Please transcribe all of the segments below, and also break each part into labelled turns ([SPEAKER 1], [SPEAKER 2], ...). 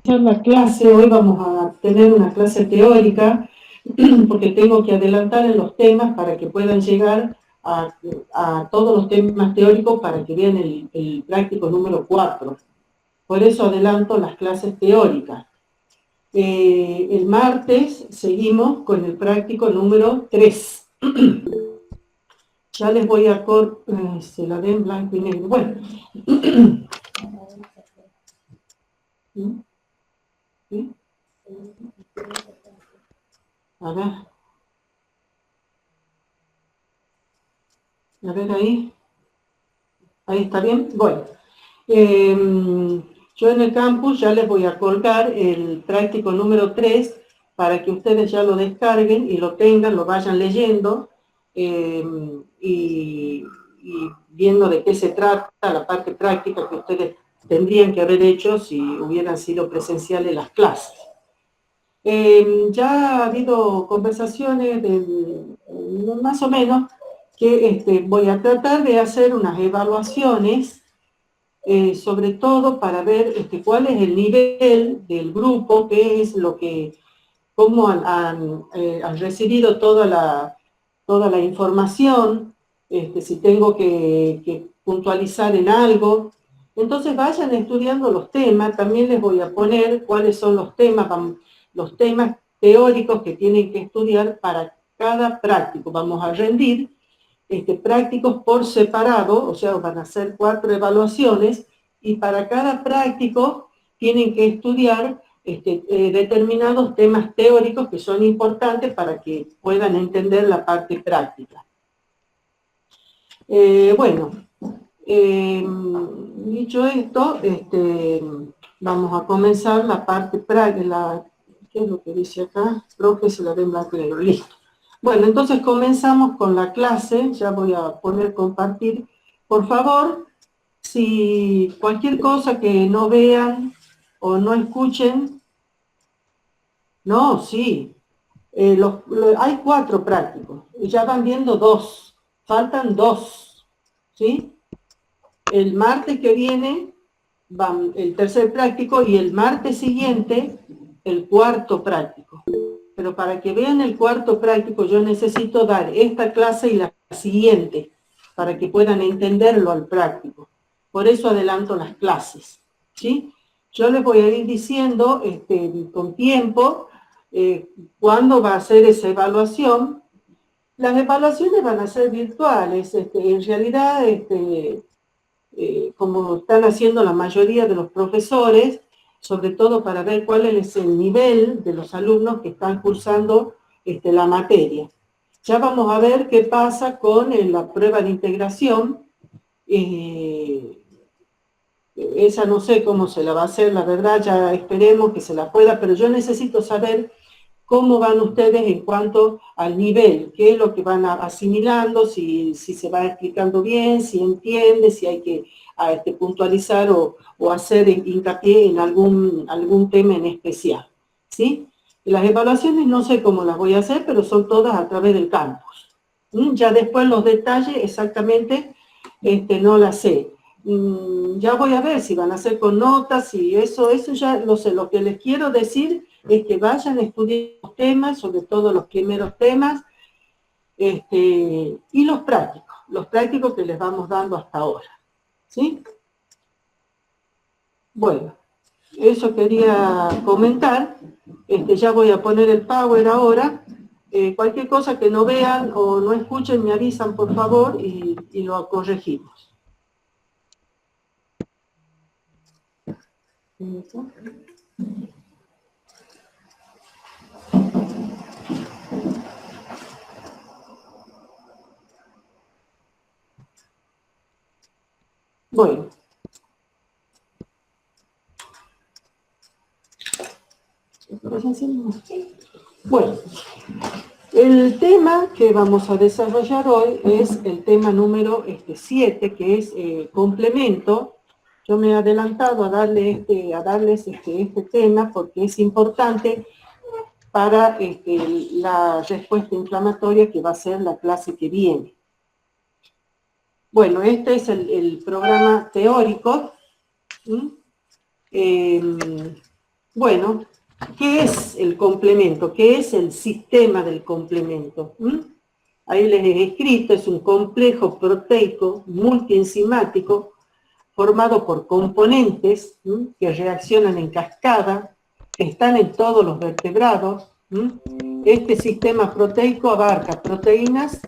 [SPEAKER 1] La clase, hoy vamos a tener una clase teórica, porque tengo que adelantar en los temas para que puedan llegar a todos los temas teóricos para que vean el práctico número 4. Por eso adelanto las clases teóricas. El martes seguimos con el práctico número 3. Ya les voy a se la den blanco y negro. Bueno. ¿Sí? A ver ahí. Ahí está bien. Bueno. Yo en el campus ya les voy a colgar el práctico número 3 para que ustedes ya lo descarguen y lo tengan, lo vayan leyendo y viendo de qué se trata la parte práctica que ustedes tendrían que haber hecho si hubieran sido presenciales las clases. Ya ha habido conversaciones más o menos que voy a tratar de hacer unas evaluaciones sobre todo para ver cuál es el nivel del grupo, qué es lo que, cómo han recibido toda la información, si tengo que puntualizar en algo. Entonces vayan estudiando los temas, también les voy a poner cuáles son los temas teóricos que tienen que estudiar para cada práctico. Vamos a rendir prácticos por separado, o sea, van a ser 4 evaluaciones, y para cada práctico tienen que estudiar determinados temas teóricos que son importantes para que puedan entender la parte práctica. Bueno, dicho esto, vamos a comenzar la parte práctica. ¿Qué es lo que dice acá? Profe, se la ve en blanco y negro. Listo. Bueno, entonces comenzamos con la clase. Ya voy a poner compartir. Por favor, si cualquier cosa que no vean o no escuchen, no, sí. Hay 4 prácticos. Ya van viendo 2. Faltan 2. ¿Sí? El martes que viene van el tercer práctico y el martes siguiente el 4.º práctico. Pero para que vean el 4.º práctico yo necesito dar esta clase y la siguiente para que puedan entenderlo al práctico. Por eso adelanto las clases. ¿Sí? Yo les voy a ir diciendo con tiempo cuándo va a ser esa evaluación. Las evaluaciones van a ser virtuales. En realidad, como están haciendo la mayoría de los profesores, sobre todo para ver cuál es el nivel de los alumnos que están cursando la materia. Ya vamos a ver qué pasa con la prueba de integración. Esa no sé cómo se la va a hacer, la verdad, ya esperemos que se la pueda, pero yo necesito saber cómo van ustedes en cuanto al nivel, qué es lo que van asimilando, si se va explicando bien, si entiende, si hay que puntualizar o hacer hincapié en algún tema en especial. ¿Sí? Las evaluaciones no sé cómo las voy a hacer, pero son todas a través del campus. Ya después los detalles exactamente no las sé. Ya voy a ver si van a hacer con notas y eso ya lo sé. Lo que les quiero decir es que vayan a estudiar los temas, sobre todo los primeros temas, y los prácticos que les vamos dando hasta ahora. ¿Sí? Bueno, eso quería comentar. Ya voy a poner el Power ahora. Cualquier cosa que no vean o no escuchen, me avisan, por favor, y lo corregimos. Bueno. Bueno, el tema que vamos a desarrollar hoy es el tema número 7, que es complemento. Yo me he adelantado a darles este tema porque es importante para la respuesta inflamatoria que va a ser la clase que viene. Bueno, este es el programa teórico. Bueno, ¿qué es el complemento? ¿Qué es el sistema del complemento? Ahí les he escrito, es un complejo proteico multienzimático formado por componentes que reaccionan en cascada, están en todos los vertebrados. Este sistema proteico abarca proteínas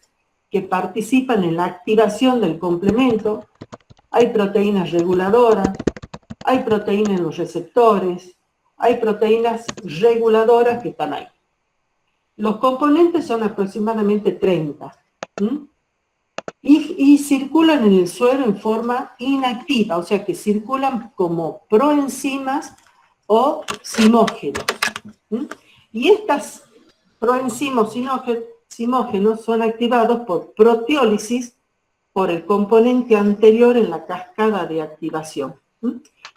[SPEAKER 1] que participan en la activación del complemento, hay proteínas reguladoras, hay proteínas en los receptores, hay proteínas reguladoras que están ahí. Los componentes son aproximadamente 30. Y circulan en el suero en forma inactiva, o sea que circulan como proenzimas o zimógenos. Y estas proenzimas zimógenos son activados por proteólisis por el componente anterior en la cascada de activación.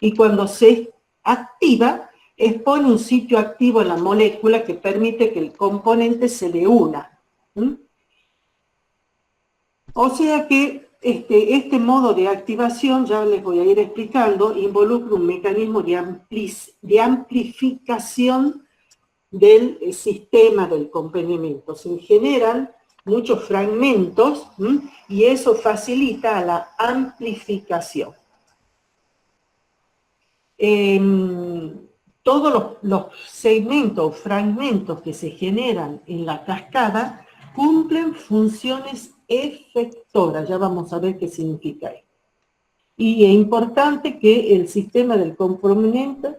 [SPEAKER 1] Y cuando se activa, expone un sitio activo en la molécula que permite que el componente se le una. O sea que este modo de activación, ya les voy a ir explicando, involucra un mecanismo de amplificación del sistema del complemento. Se generan muchos fragmentos y eso facilita la amplificación. Todos los segmentos o fragmentos que se generan en la cascada cumplen funciones efectoras. Ya vamos a ver qué significa esto. Y es importante que el sistema del complemento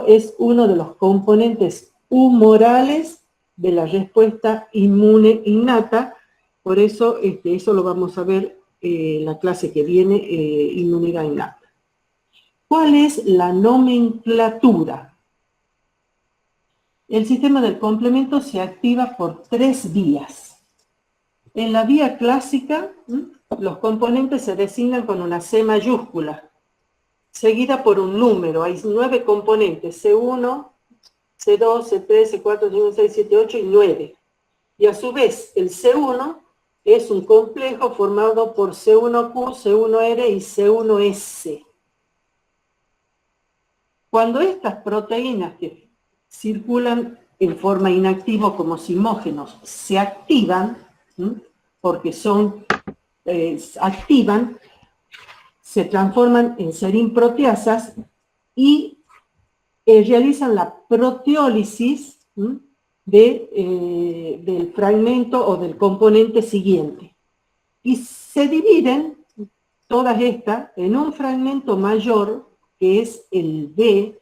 [SPEAKER 1] es uno de los componentes humorales de la respuesta inmune innata. Por eso, eso lo vamos a ver en la clase que viene, inmunidad innata. ¿Cuál es la nomenclatura? El sistema del complemento se activa por 3 vías. En la vía clásica, los componentes se designan con una C mayúscula, seguida por un número. Hay 9 componentes, C1, C2, C3, C4, C5, C6, 7, 8 y 9. Y a su vez, el C1 es un complejo formado por C1Q, C1R y C1S. Cuando estas proteínas que circulan en forma inactiva como zimógenos se activan, porque activan, se transforman en serinproteasas y realizan la proteólisis del fragmento o del componente siguiente. Y se dividen todas estas en un fragmento mayor, que es el B,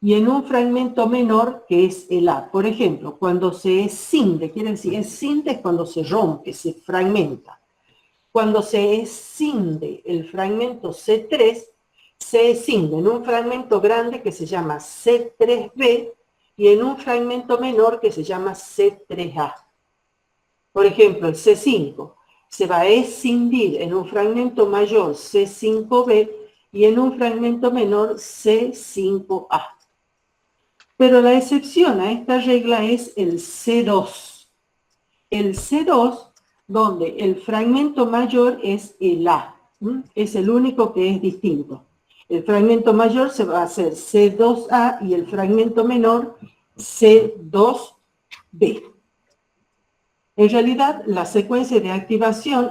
[SPEAKER 1] y en un fragmento menor, que es el A. Por ejemplo, cuando se escinde, quiere decir, escinde es cuando se rompe, se fragmenta. Cuando se escinde el fragmento C3, se escinde en un fragmento grande que se llama C3b y en un fragmento menor que se llama C3a. Por ejemplo, el C5 se va a escindir en un fragmento mayor C5b y en un fragmento menor C5a. Pero la excepción a esta regla es el C2. El C2, donde el fragmento mayor es el A. Es el único que es distinto. El fragmento mayor se va a hacer C2A y el fragmento menor C2B. En realidad, la secuencia de activación,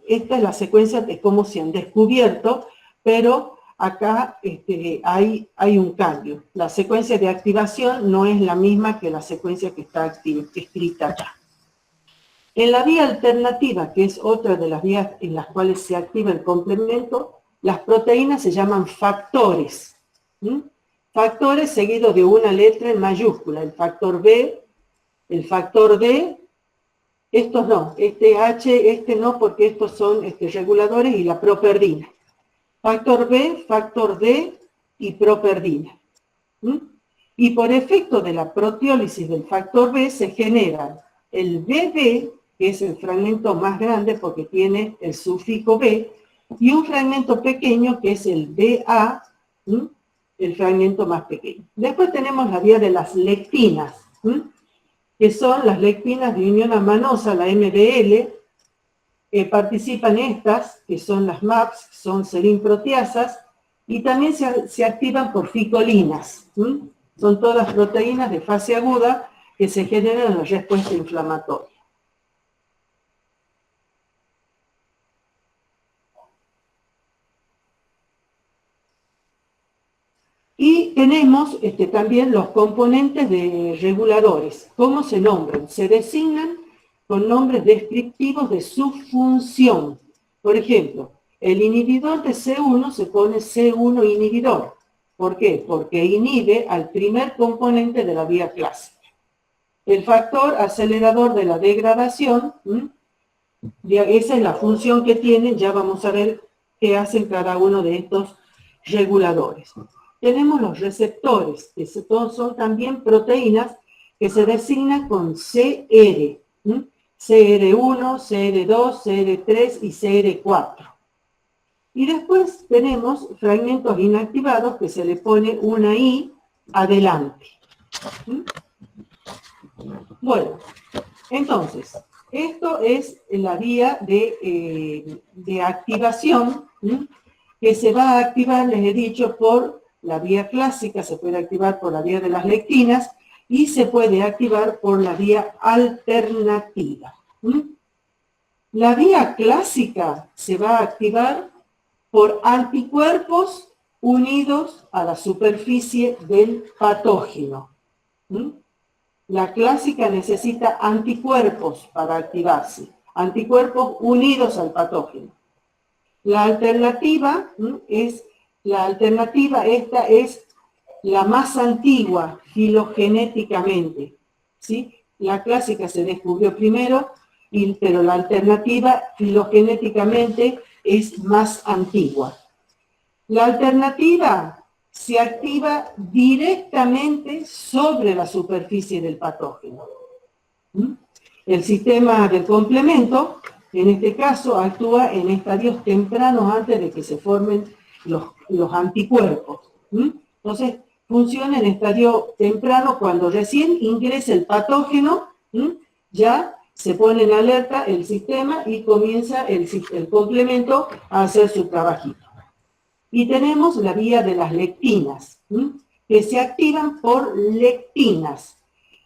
[SPEAKER 1] esta es la secuencia de cómo se han descubierto, pero acá hay un cambio. La secuencia de activación no es la misma que la secuencia que está escrita acá. En la vía alternativa, que es otra de las vías en las cuales se activa el complemento, las proteínas se llaman factores. Factores seguidos de una letra en mayúscula. El factor B, el factor D. Estos no, este H, no, porque estos son reguladores y la properdina. Factor B, factor D y properdina. Y por efecto de la proteólisis del factor B se generan el BB, que es el fragmento más grande porque tiene el sufijo B, y un fragmento pequeño que es el BA, el fragmento más pequeño. Después tenemos la vía de las lectinas, que son las lectinas de unión amanosa, la MBL. Participan estas, que son las MAPS, son serinproteasas, y también se activan por ficolinas. Son todas proteínas de fase aguda que se generan en la respuesta inflamatoria. Y tenemos también los componentes de reguladores. ¿Cómo se nombran? Se designan con nombres descriptivos de su función. Por ejemplo, el inhibidor de C1 se pone C1 inhibidor. ¿Por qué? Porque inhibe al primer componente de la vía clásica. El factor acelerador de la degradación, esa es la función que tienen, ya vamos a ver qué hacen cada uno de estos reguladores. Tenemos los receptores, que son también proteínas que se designan con CR, CR1, CR2, CR3 y CR4. Y después tenemos fragmentos inactivados que se le pone una I adelante. Bueno, entonces, esto es la vía de activación, que se va a activar, les he dicho, por la vía clásica, se puede activar por la vía de las lectinas y se puede activar por la vía alternativa. La vía clásica se va a activar por anticuerpos unidos a la superficie del patógeno. La clásica necesita anticuerpos para activarse, anticuerpos unidos al patógeno. La alternativa esta es la más antigua filogenéticamente, ¿sí? La clásica se descubrió primero, pero la alternativa filogenéticamente es más antigua. La alternativa se activa directamente sobre la superficie del patógeno. El sistema del complemento, en este caso, actúa en estadios tempranos antes de que se formen los anticuerpos. Entonces, funciona en estadio temprano cuando recién ingresa el patógeno, ya se pone en alerta el sistema y comienza el complemento a hacer su trabajito. Y tenemos la vía de las lectinas, que se activan por lectinas.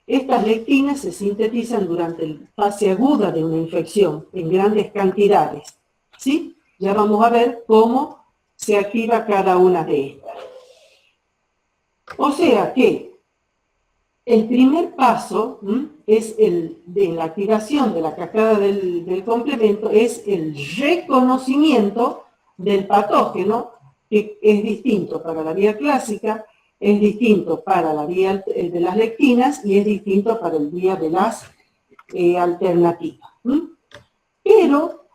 [SPEAKER 1] Estas lectinas se sintetizan durante la fase aguda de una infección en grandes cantidades. ¿Sí? Ya vamos a ver cómo se activa cada una de estas. O sea que el primer paso es de la activación de la cascada del complemento, es el reconocimiento del patógeno, que es distinto para la vía clásica, es distinto para la vía de las lectinas y es distinto para el vía de las alternativas. Pero,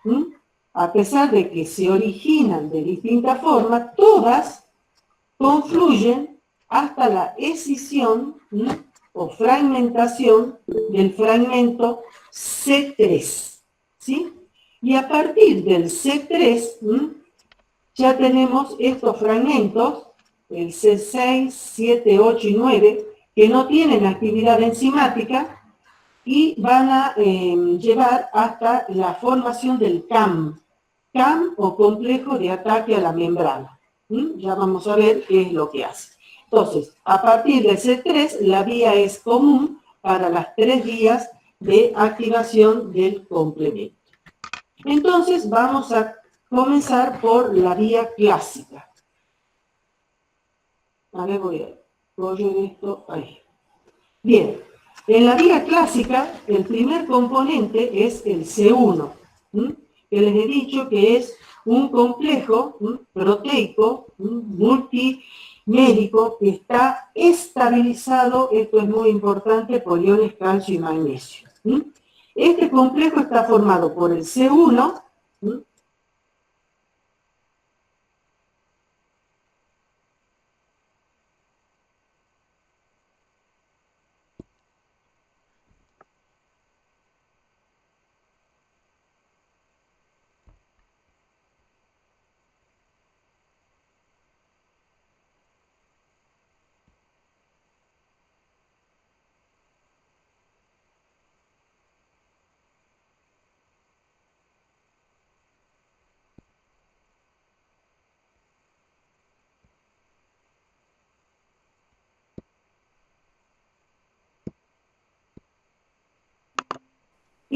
[SPEAKER 1] a pesar de que se originan de distinta forma, todas confluyen hasta la escisión o fragmentación del fragmento C3. ¿Sí? Y a partir del C3, ya tenemos estos fragmentos, el C6, 7, 8 y 9, que no tienen actividad enzimática y van a llevar hasta la formación del CAM. CAM o complejo de ataque a la membrana. Ya vamos a ver qué es lo que hace. Entonces, a partir del C3, la vía es común para las 3 vías de activación del complemento. Entonces, vamos a comenzar por la vía clásica. A ver, voy a correr esto ahí. Bien, en la vía clásica, el primer componente es el C1, que les he dicho que es un complejo proteico multimédico que está estabilizado, esto es muy importante, por iones calcio y magnesio. Este complejo está formado por el C1,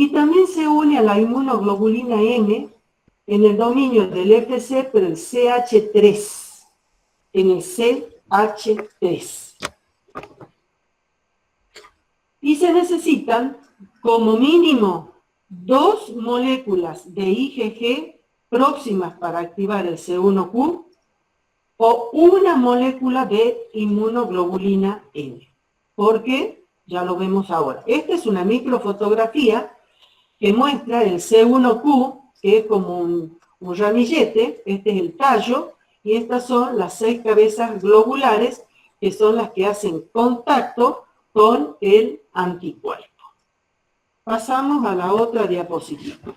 [SPEAKER 1] Y también se une a la inmunoglobulina M en el dominio del FC, pero el CH3, en el CH3. Y se necesitan como mínimo 2 moléculas de IgG próximas para activar el C1q o una molécula de inmunoglobulina M. ¿Por qué? Ya lo vemos ahora. Esta es una microfotografía que muestra el C1q, que es como un ramillete. Este es el tallo, y estas son las 6 cabezas globulares, que son las que hacen contacto con el anticuerpo. Pasamos a la otra diapositiva.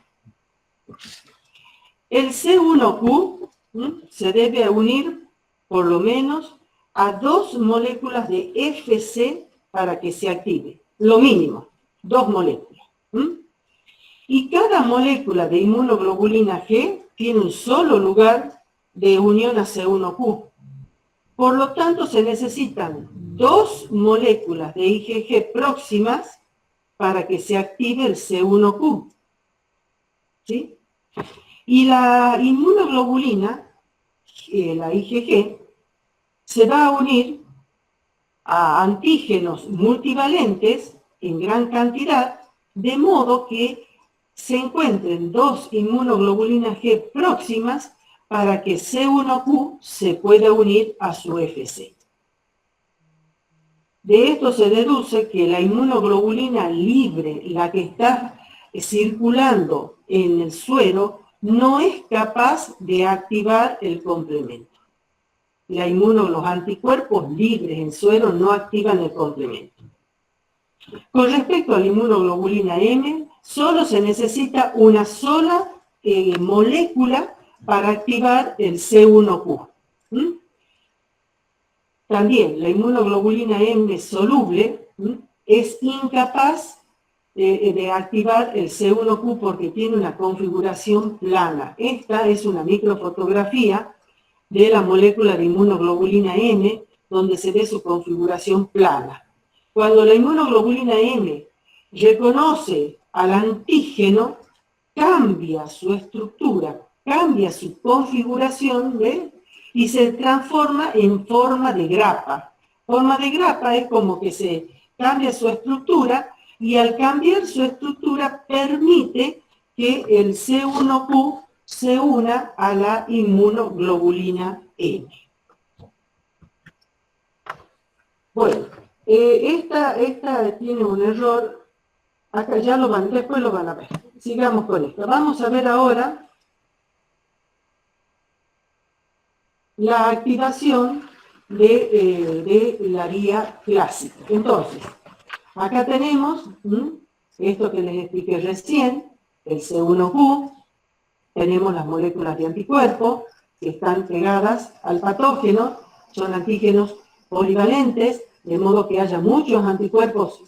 [SPEAKER 1] El C1q se debe unir por lo menos a 2 moléculas de FC para que se active. Lo mínimo, 2 moléculas. Y cada molécula de inmunoglobulina G tiene un solo lugar de unión a C1q. Por lo tanto, se necesitan 2 moléculas de IgG próximas para que se active el C1q. ¿Sí? Y la inmunoglobulina, la IgG, se va a unir a antígenos multivalentes en gran cantidad, de modo que se encuentren 2 inmunoglobulinas G próximas para que C1q se pueda unir a su FC. De esto se deduce que la inmunoglobulina libre, la que está circulando en el suero, no es capaz de activar el complemento. Los anticuerpos libres en suero no activan el complemento. Con respecto a la inmunoglobulina M, solo se necesita una sola molécula para activar el C1q. También la inmunoglobulina M soluble es incapaz de activar el C1q porque tiene una configuración plana. Esta es una microfotografía de la molécula de inmunoglobulina M, donde se ve su configuración plana. Cuando la inmunoglobulina M reconoce al antígeno, cambia su estructura, cambia su configuración, y se transforma en forma de grapa. Forma de grapa es como que se cambia su estructura, y al cambiar su estructura permite que el C1q se una a la inmunoglobulina M. Bueno, esta tiene un error. Acá ya después lo van a ver. Sigamos con esto. Vamos a ver ahora la activación de la vía clásica. Entonces, acá tenemos esto que les expliqué recién, el C1q, tenemos las moléculas de anticuerpos que están pegadas al patógeno, son antígenos polivalentes, de modo que haya muchos anticuerpos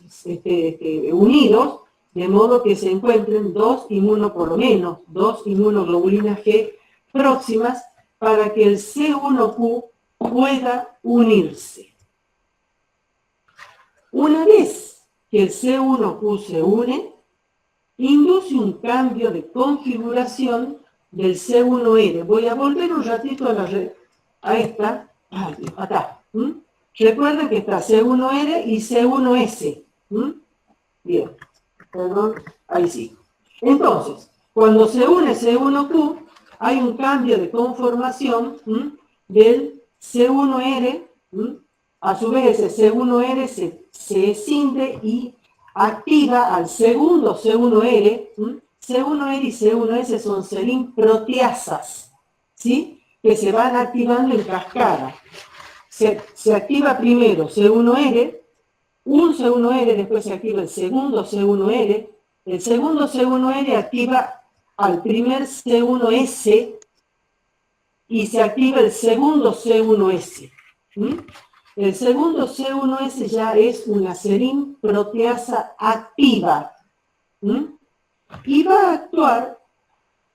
[SPEAKER 1] unidos, de modo que se encuentren por lo menos dos inmunoglobulinas G próximas para que el C1q pueda unirse. Una vez que el C1q se une, induce un cambio de configuración del C1R. Voy a volver un ratito a esta, acá. Recuerden que está C1R y C1S. Bien, perdón, ahí sí. Entonces, cuando se une C1Q, hay un cambio de conformación del C1R. A su vez, ese C1R se escinde y activa al segundo C1R. C1R y C1S son serine proteasas, ¿sí? Que se van activando en cascada. Se activa primero C1R, un C1R, después se activa el segundo C1R. El segundo C1R activa al primer C1S y se activa el segundo C1S. El segundo C1S ya es una serine proteasa activa. Y va a actuar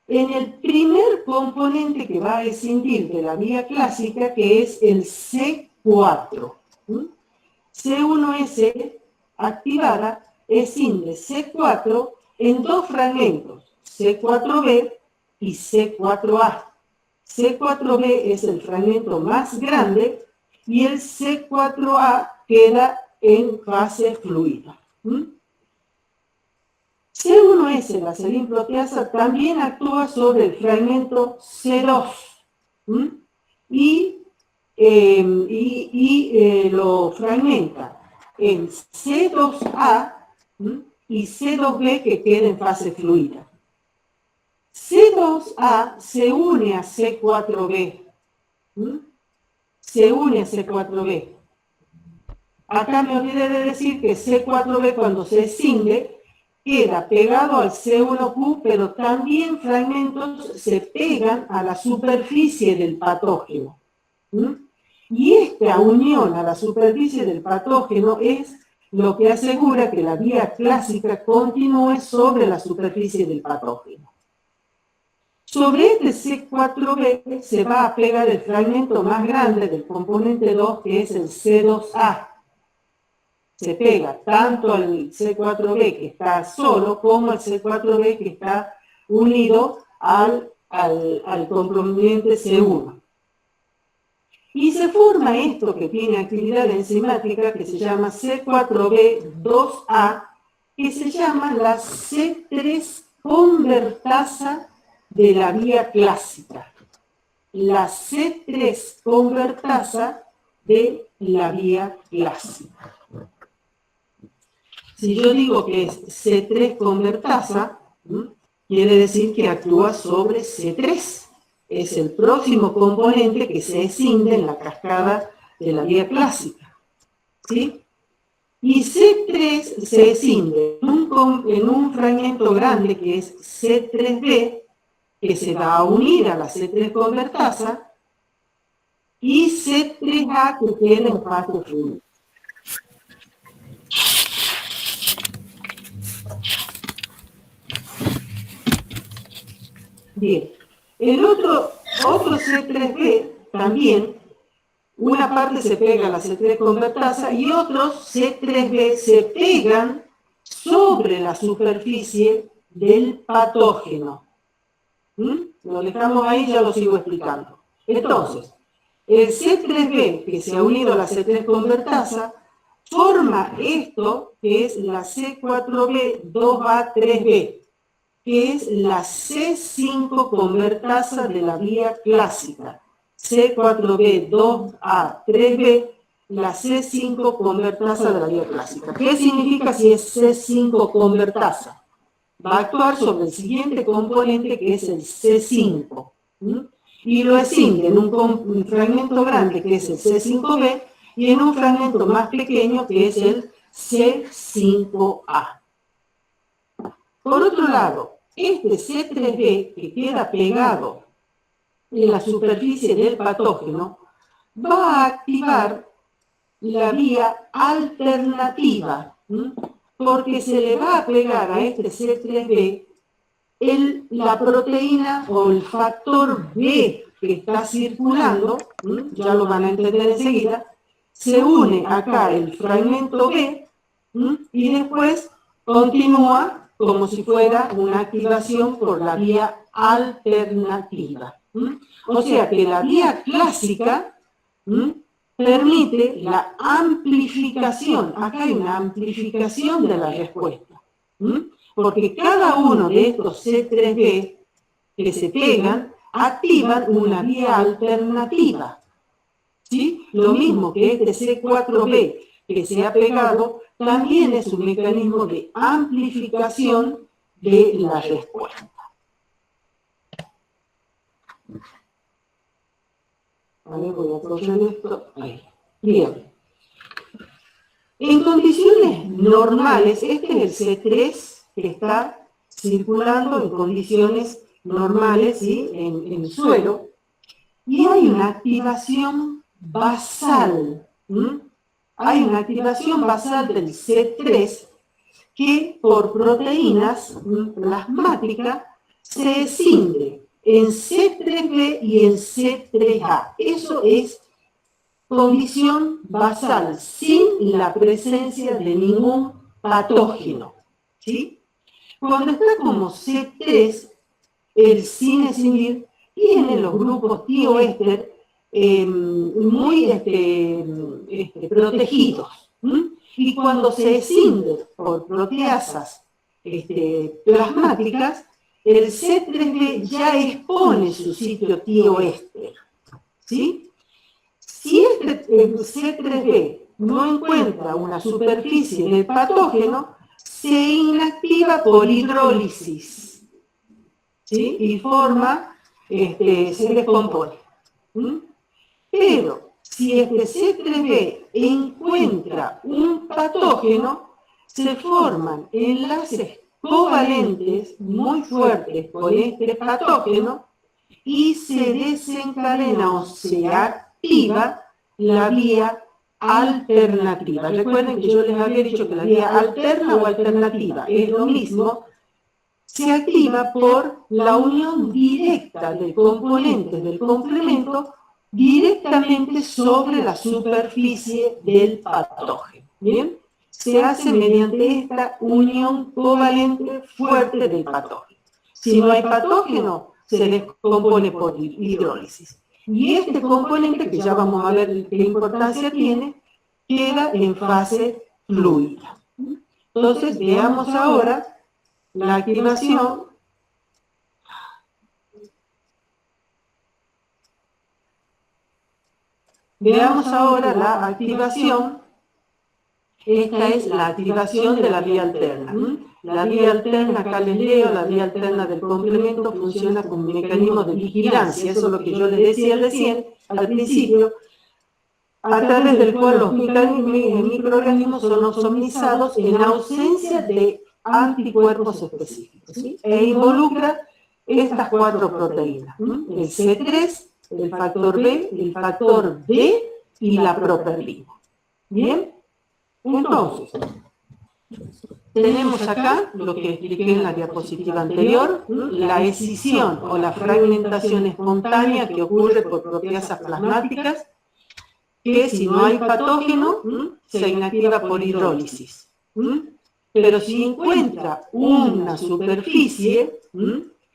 [SPEAKER 1] en el primer componente que va a escindir de la vía clásica, que es el C4. C1S activada escinde C4 en dos fragmentos, C4b y C4a. C4b es el fragmento más grande y el C4a queda en fase fluida. C1s, la selinproteasa, también actúa sobre el fragmento C2 y lo fragmenta en C2a y C2b que queda en fase fluida. C2a se une a C4b. Se une a C4b. Acá me olvidé de decir que C4b cuando se escinde queda pegado al C1q, pero también fragmentos se pegan a la superficie del patógeno. Y esta unión a la superficie del patógeno es lo que asegura que la vía clásica continúe sobre la superficie del patógeno. Sobre este C4b se va a pegar el fragmento más grande del componente 2, que es el C2a. Se pega tanto al C4b que está solo como al C4b que está unido al componente C1. Y se forma esto que tiene actividad enzimática que se llama C4b2a, que se llama la C3 convertasa de la vía clásica. La C3 convertasa de la vía clásica. Si yo digo que es C3 convertasa, quiere decir que actúa sobre C3. Es el próximo componente que se escinde en la cascada de la vía clásica. ¿Sí? Y C3 se escinde en un fragmento grande que es C3b, que se va a unir a la C3 convertasa, y C3a que queda en fase fluida. Bien, el otro C3b también, una parte se pega a la C3 convertasa y otros C3b se pegan sobre la superficie del patógeno. Lo dejamos ahí, ya lo sigo explicando. Entonces, el C3b que se ha unido a la C3 convertasa forma esto que es la C4b2a3b, que es la C5 convertasa de la vía clásica. C4b2a3b, la C5 convertasa de la vía clásica. ¿Qué significa si es C5 convertasa? Va a actuar sobre el siguiente componente que es el C5. Y lo escinde en un fragmento grande que es el C5b y en un fragmento más pequeño que es el C5a. Por otro lado, este C3b que queda pegado en la superficie del patógeno va a activar la vía alternativa, porque se le va a pegar a este C3b la proteína o el factor B que está circulando, ya lo van a entender enseguida, se une acá el fragmento B y después continúa como si fuera una activación por la vía alternativa. O sea que la vía clásica permite la amplificación. Acá hay una amplificación de la respuesta. Porque cada uno de estos C3b que se pegan activan una vía alternativa. ¿Sí? Lo mismo que este C4b que se ha pegado también es un mecanismo de amplificación de la respuesta. Vale, voy a correr esto. Ahí. Bien. En condiciones normales, este es el C3 que está circulando en condiciones normales, ¿sí? en el suelo, y hay una activación basal. Hay una activación basal del C3 que por proteínas plasmáticas se escinde en C3b y en C3a. Eso es condición basal, sin la presencia de ningún patógeno. ¿Sí? Cuando está como C3, el cinesindil tiene los grupos tioéster muy protegidos. Y cuando se escinde por proteasas plasmáticas, el C3b ya expone su sitio tioéster. ¿Sí? Si este C3b no encuentra una superficie del patógeno, se inactiva por hidrólisis, ¿sí? Y forma, se descompone. Pero si este C3b encuentra un patógeno, se forman enlaces covalentes muy fuertes con este patógeno y se desencadena o se activa la vía alternativa. Recuerden que yo les había dicho que la vía alterna o alternativa es lo mismo, se activa por la unión directa de componentes del complemento directamente sobre la superficie del patógeno. ¿Bien? Se hace mediante esta unión covalente fuerte del patógeno. Si no hay patógeno, se descompone por hidrólisis. Y este componente, que ya vamos a ver qué importancia tiene, queda en fase fluida. Entonces, veamos ahora la activación Veamos ahora la activación. Esta es la activación de la vía alterna. La vía alterna, acá les leo, la vía alterna del complemento funciona como un mecanismo de vigilancia, eso es lo que yo les decía recién, al principio, a través del cual los microorganismos son opsonizados en ausencia de anticuerpos específicos, ¿sí? E involucra estas 4 proteínas, el C3, el factor B, el factor D y la properlina. ¿Bien? Entonces, tenemos acá lo que expliqué en la diapositiva anterior, la escisión o la fragmentación espontánea que ocurre por proteasas plasmáticas, que si no hay patógeno, se inactiva por hidrólisis. Pero si encuentra una superficie,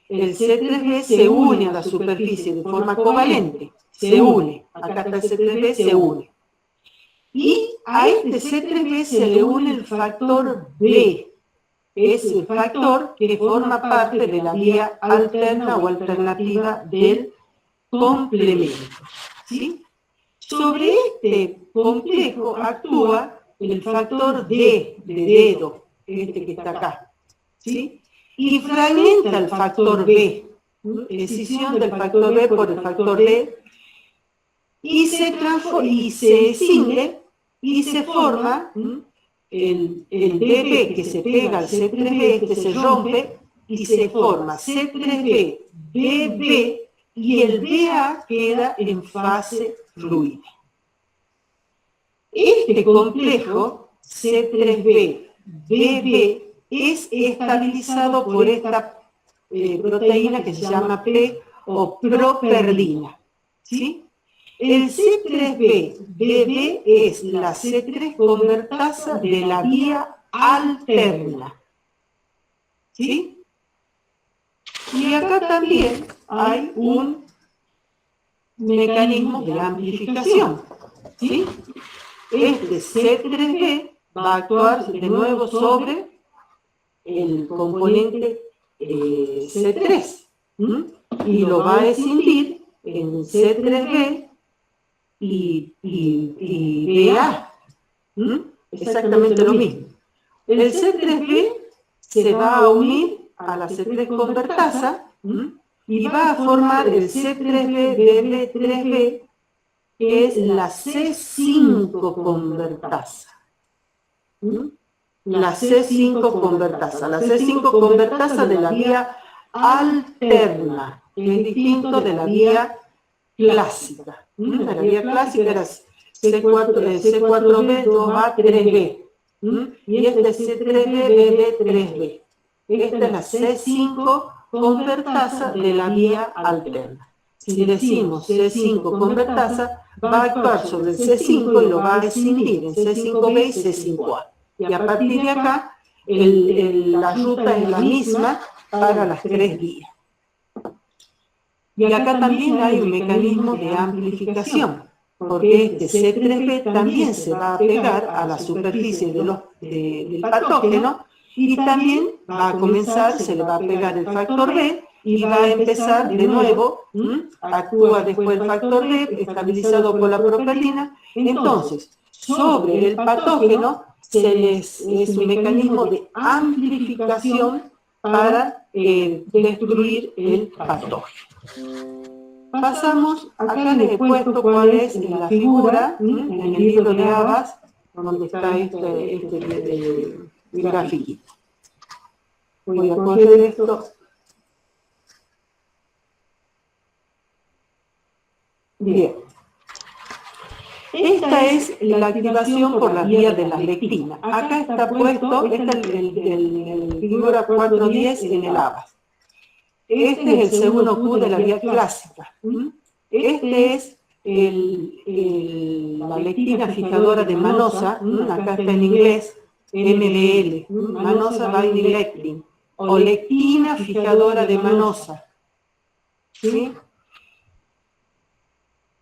[SPEAKER 1] el C3b se une a la superficie de forma covalente, se une, acá está el C3b, se une. Y a este C3b se le une el factor B, es el factor que forma parte de la vía alterna o alternativa del complemento. ¿Sí? Sobre este complejo actúa el factor D, de dedo, este que está acá, ¿sí? Y fragmenta el factor B, escisión del factor B por el factor D, y se escinde y se forma el DB que se pega al C3B, que se rompe, y se forma C3B, BB, y el BA queda en fase fluida. Este complejo C3B, BB, es estabilizado por esta proteína que se llama P o properlina, ¿sí? El C3b BB es la C3 convertasa de la vía alterna, ¿sí? Y acá también hay un mecanismo de amplificación, ¿sí? Este C3b va a actuar de nuevo sobre el componente C3 y lo va a escindir en C3b y BA. Exactamente lo mismo. El C3b se va a unir a la C3 convertasa y va a formar el C3b BB3b, que es la C5 convertasa. La C5 convertasa. La C5 convertasa de la vía alterna, que es distinto de la vía clásica. La vía clásica era C4b 2a 3b. Y este es C3b BB 3b. Esta es la C5 convertasa de la vía alterna. Si decimos C5 convertasa, va a actuar sobre el C5 y lo va a escindir en C5b y C5a. Y a partir de acá la ruta es la misma para las tres vías. Y acá también hay un mecanismo de amplificación, porque este C3b también se va a pegar a la superficie del patógeno y también va a comenzar, se le va a pegar el factor B y va a empezar de nuevo, actúa después el factor B, estabilizado por la procaína. Entonces, sobre el patógeno es un mecanismo de amplificación para destruir el patógeno. Pasamos, acá les he puesto cuál es la figura en el libro de Abbas, donde está este grafiquito. Voy a correr esto. Bien. Esta es la activación por la vía de las lectinas. Acá está puesto, esta es el figura 410 en el Abbas. Este es el C1Q de la vía clásica. Este es la lectina fijadora de manosa, acá está en inglés, MBL, manosa binding lectin, o lectina fijadora de manosa. ¿Sí?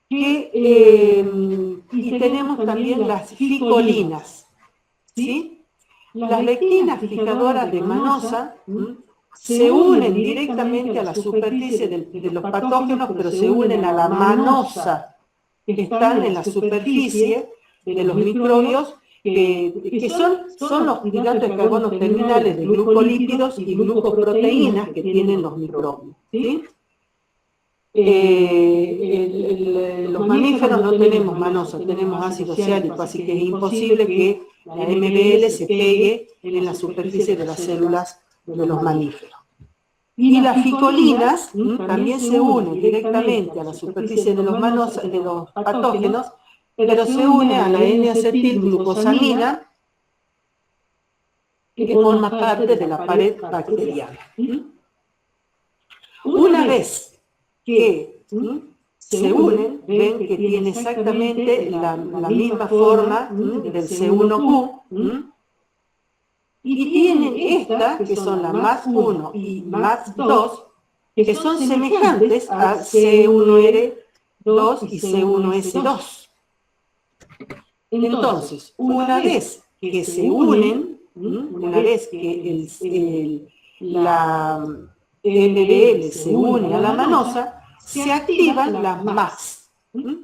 [SPEAKER 1] Y tenemos también las ficolinas. ¿Sí? Las lectinas fijadoras de manosa se unen directamente a la superficie de los patógenos, pero se unen a la manosa, que están en la superficie de los microbios, que son los hidratos de carbono terminales de glucolípidos y glucoproteínas que tienen los microbios. ¿Sí? Los mamíferos no tenemos manosa, tenemos ácido ciálico, así que es imposible que la MBL se pegue en la superficie de las células de los mamíferos. Y las ficolinas también se unen directamente a la superficie de los patógenos, pero se une a la N-acetilglucosamina, que forma parte de la pared bacteriana. Una vez que se unen, ven que tiene exactamente la misma forma del C1Q, y tienen estas, que son la MAX1 y MAX2, que son semejantes a C1R2 y C1S2. Entonces, una vez que se unen, una vez que la MBL se une a la manosa, se activan las MAX,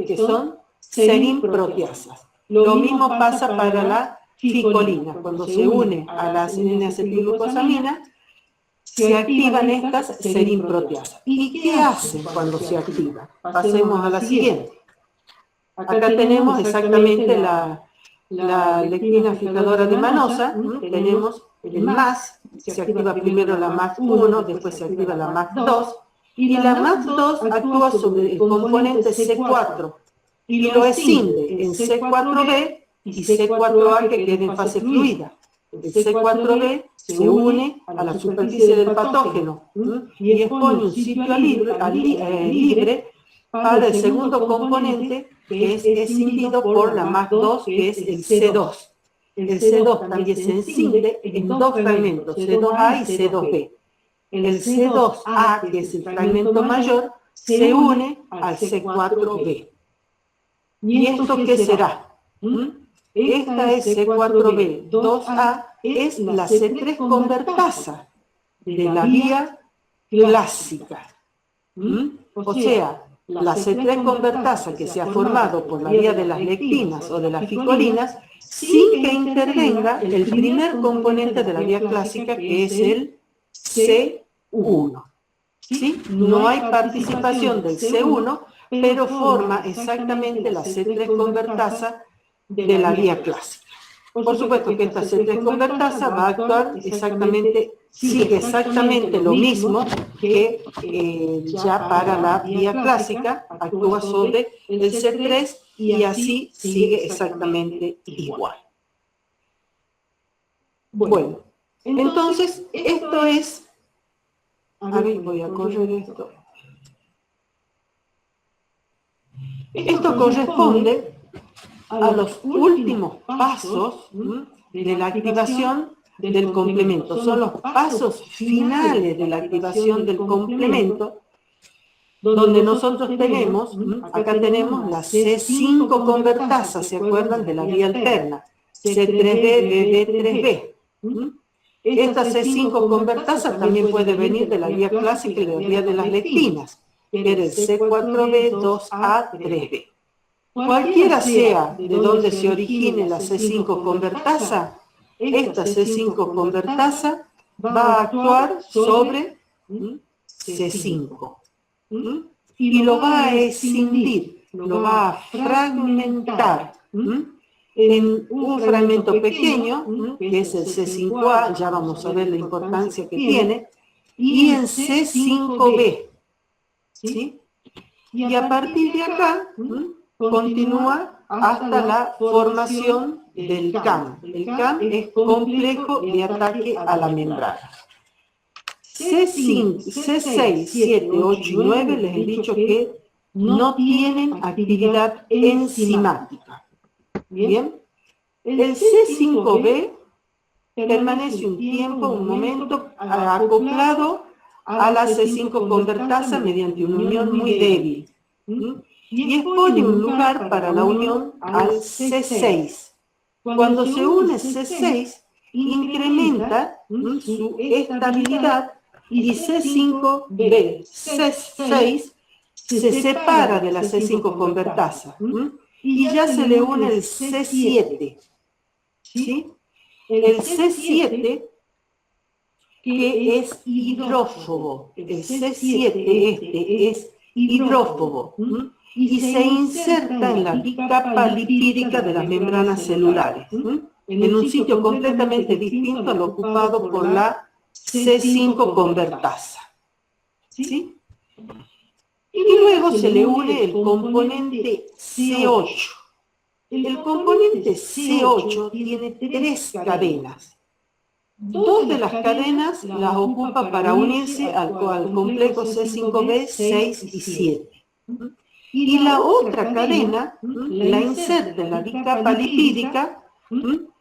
[SPEAKER 1] que son serin-proteasas. Lo mismo pasa para la ficolina. Cuando se une a la N-acetilglucosamina, se activan estas serin-proteasas. ¿Y qué hacen cuando se activan? Pasemos a la siguiente. Acá tenemos exactamente la lectina fijadora de manosa, tenemos el MAX, se activa primero la MAX1, después se activa la MAX2, y la MAX2 actúa sobre el componente C4 y lo escinde en C4b y C4a que queda en fase fluida. El C4b se une a la superficie del patógeno y expone un sitio libre para el segundo componente, que es escindido por la MAX2, que es el C2. El C2 también se encinde en dos fragmentos, C2A y C2B. El C2A, que es el fragmento mayor, se une al C4B. ¿Y esto qué será? Esta es C4B 2A, es la C3 convertasa de la vía clásica. O sea, la C3 convertasa que se ha formado por la vía de las lectinas o de las ficolinas, sin que intervenga el primer componente de la vía clásica, que es el C1. ¿Sí? No hay participación del C1, pero forma exactamente la C3 convertasa de la vía clásica. Por supuesto que esta C3 convertasa va a actuar exactamente, sigue exactamente lo mismo que ya para la vía clásica, actúa sobre el C3 y así sigue exactamente igual. Bueno, entonces esto es, a ver, voy a correr esto. Esto corresponde a los últimos pasos de la activación del complemento. Son los pasos finales de la activación del complemento, donde nosotros tenemos, acá tenemos la C5 convertasa, ¿se acuerdan? De la vía alterna, C3B, BB3B. Esta C5 convertasa también puede venir de la vía clásica y de la vía de las lectinas, que era el C4B, 2A, 3B. Cualquiera sea de donde se origine la C5 convertasa, esta C5 convertasa va a actuar sobre C5. Y lo va a escindir, lo va a fragmentar en un fragmento pequeño, que es el C5A, ya vamos a ver la importancia que tiene, y en C5B. ¿Sí? Y a partir de acá, continúa hasta la formación del CAM. El CAM es complejo de ataque a la membrana. C5, C6, 7, 8 y 9 les he dicho que no tienen actividad enzimática. Bien, el C5B permanece un tiempo, un momento acoplado a la C5 convertasa mediante una unión muy débil. Y expone un lugar para la unión al C6. Cuando se une C6, incrementa su estabilidad y C5B, C6 se separa de la C5 convertasa y ya se le une el C7. ¿Sí? El C7 que es hidrófobo. El C7 este es hidrófobo y se inserta en la bicapa lipídica de las membranas celulares, en un sitio completamente distinto al ocupado por la C5 convertasa. ¿Sí? Y luego se le une el componente C8. El componente C8 tiene 3 cadenas. 2 de las cadenas las ocupa para unirse al complejo C5B, 6 y 7. Y la otra cadena la inserta en la bicapa lipídica,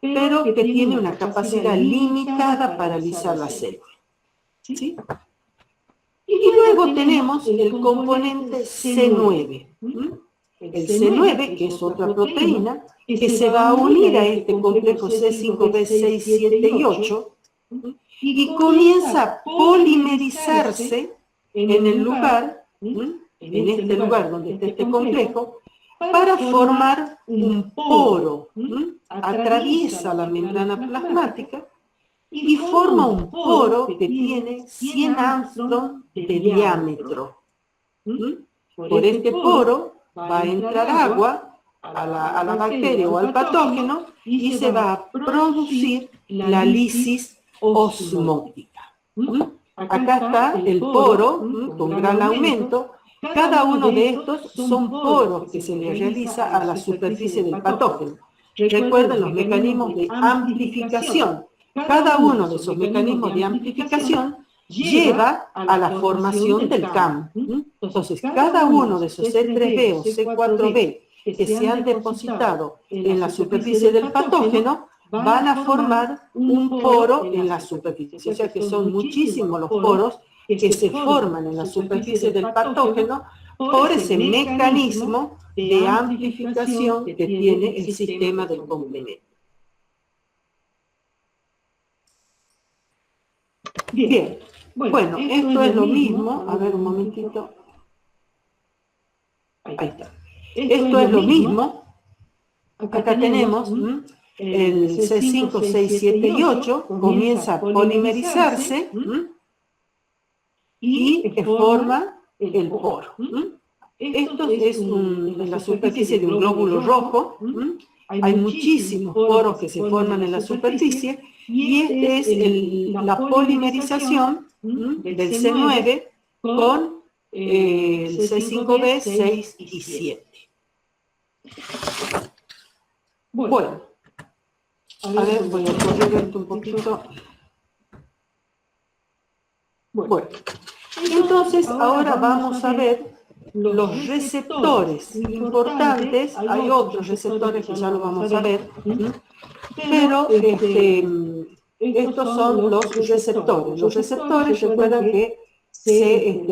[SPEAKER 1] pero que tiene una capacidad limitada para alisar la célula. ¿Sí? Y luego tenemos el componente C9. El C9, que es otra proteína, que se va a unir a este complejo C5B, 6, 7 y 8, y comienza a polimerizarse en el lugar, en este lugar donde está este complejo, para formar un poro. Atraviesa la membrana plasmática y forma un poro que tiene 100 Armstrong de diámetro. Por este poro va a entrar agua a la bacteria o al patógeno y se va a producir la lisis osmótica. Acá está el poro con gran aumento. Cada uno de estos son poros que se le realiza a la superficie del patógeno. Recuerden los mecanismos de amplificación. Cada uno de esos mecanismos de amplificación lleva a la formación del CAM. Entonces, cada uno de esos C3B o C4B que se han depositado en la superficie del patógeno van a formar un poro en la superficie. O sea que son muchísimos los poros que se forman en la superficie del patógeno por ese mecanismo de amplificación que tiene el sistema del complemento. Bien, bueno, esto es lo mismo. A ver, un momentito. Ahí está. Esto es lo mismo. Acá tenemos el C5, 6, 7 y 8. Comienza a polimerizarse y forma el poro. Esto es en la superficie de un glóbulo rojo. Hay muchísimos poros que se forman en la superficie y este es la polimerización del C9 con el C5B, 6 y 7. Bueno, a ver, voy a correr esto un poquito. Bueno, entonces ahora vamos a ver los receptores importantes. Hay otros receptores que ya lo vamos a ver, pero Estos son los receptores. Los receptores, recuerdan que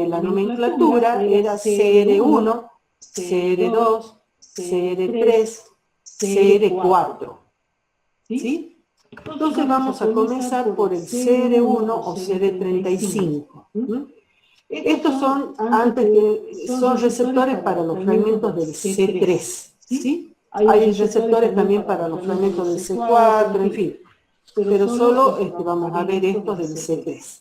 [SPEAKER 1] la nomenclatura era CR1, CR2, CR3, CR4. ¿Sí? Entonces vamos a comenzar por el CR1 o CR35. Estos son, son receptores para los fragmentos del C3. ¿Sí? Hay receptores también para los fragmentos del C4, en fin. Pero solo vamos a ver estos del C3.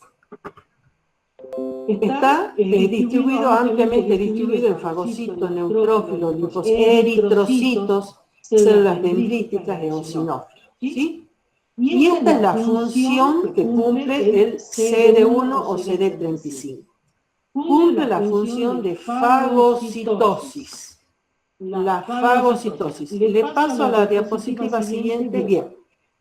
[SPEAKER 1] Está distribuido, ampliamente distribuido en fagocitos, neutrófilos, linfocitos, eritrocitos, células dendríticas, eosinófilos. ¿Sí? Y esta es la función que cumple el CD1 o CD35. Cumple la función de fagocitosis. La fagocitosis. Le paso a la diapositiva siguiente. Bien.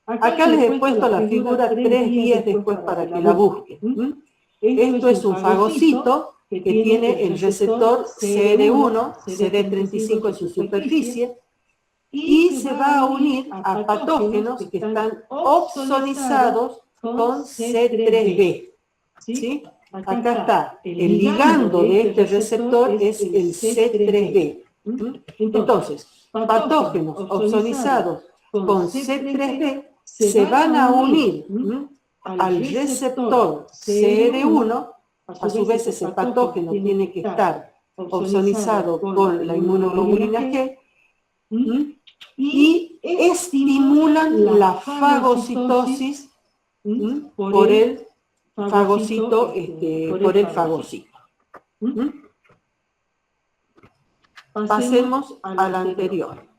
[SPEAKER 1] Acá les he puesto la figura 3 después para que la busquen. Esto es un fagocito que tiene el receptor CD1, CD35 en su superficie, y se va a unir a patógenos que están opsonizados con C3b. ¿Sí? Acá está, el ligando de este receptor es el C3b. Entonces, patógenos opsonizados con C3b se van a unir al receptor CR1, a su vez ese patógeno tiene que estar opsonizado con la inmunoglobulina G, y estimulan la fagocitosis por el fagocito, Pasemos al anterior.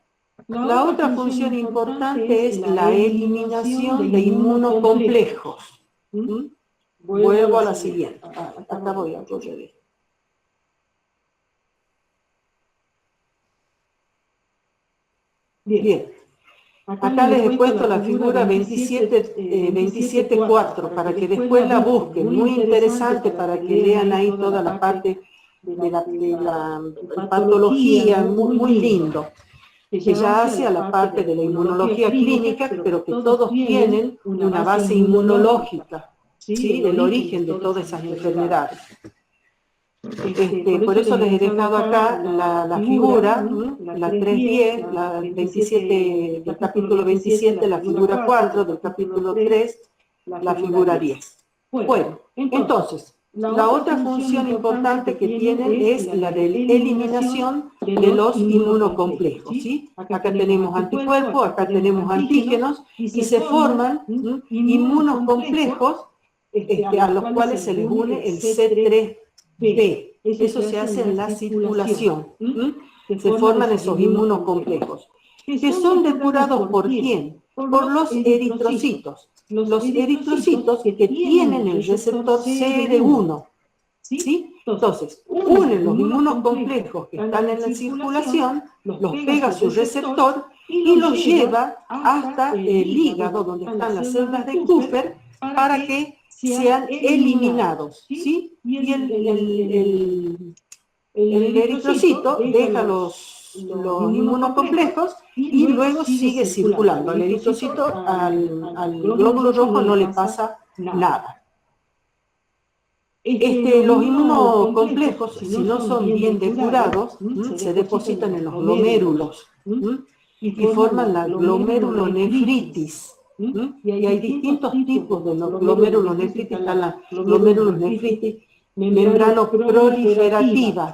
[SPEAKER 1] La otra función importante es la eliminación de inmunocomplejos. Vuelvo a la siguiente. Acá voy a correr esto. Bien. Acá les he puesto la figura 27.4 para que después la busquen. Muy interesante para que lean ahí toda la parte de la patología, muy lindo. Que ya hace a la parte de la inmunología clínica, pero que todos tienen una base inmunológica, ¿sí? Del origen de todas esas enfermedades. Por eso les he dejado acá la figura, la 3.10, la 27, del capítulo 27, la figura 4, del capítulo 3, la figura 10. Bueno, entonces, la otra función importante que tienen es la de eliminación de los inmunocomplejos, ¿sí? Acá tenemos anticuerpos, acá tenemos antígenos, y se forman inmunocomplejos a los cuales se les une el C3b. Eso se hace en la circulación. Se forman esos inmunocomplejos, que son depurados ¿por quién? Por los eritrocitos. Los eritrocitos que tienen el receptor CR1. ¿Sí? Entonces, unen los inmunocomplejos que están en la circulación, los pega a su receptor y los lleva hasta el hígado, donde están las células de Kupffer, para que sean eliminados. ¿Sí? Y el eritrocito deja los inmunocomplejos y luego sigue circulando. Al eritrocito, al glóbulo rojo no le pasa nada. Los inmunocomplejos, si no son bien depurados, se depositan en los glomérulos y forman la glomerulonefritis. Y hay distintos tipos de glomerulonefritis. Están las glomerulonefritis membranoproliferativa.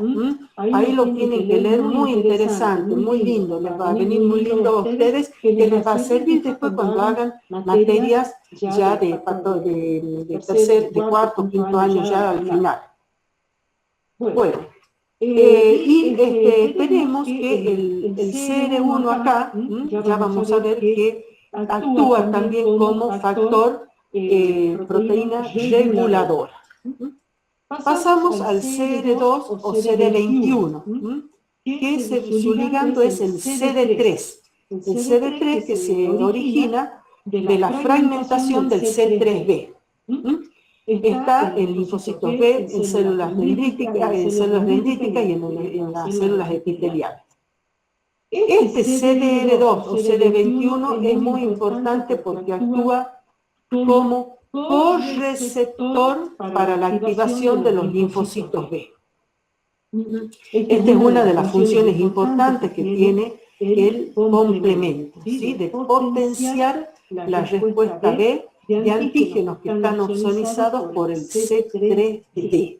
[SPEAKER 1] Ahí lo tienen que leer, muy interesante, muy lindo. Les va a venir muy lindo a ustedes, que les va a servir después cuando hagan materias ya de tercer, de cuarto, quinto año, ya al final. Bueno, tenemos que el CR1 acá, ya vamos a ver que actúa también como factor proteína reguladora. Pasamos al CR2 o CD21, que su ligando es el CD3. El CD3 que se origina de la fragmentación del C3b. Está en linfocitos B, en células dendríticas, y en las células epiteliales. Este CDR2 o CD21 es muy importante porque actúa como correceptor para la activación de los linfocitos B. Esta es una de las funciones importantes que tiene el complemento, ¿sí? De potenciar la respuesta B de antígenos que están opsonizados por el C3D.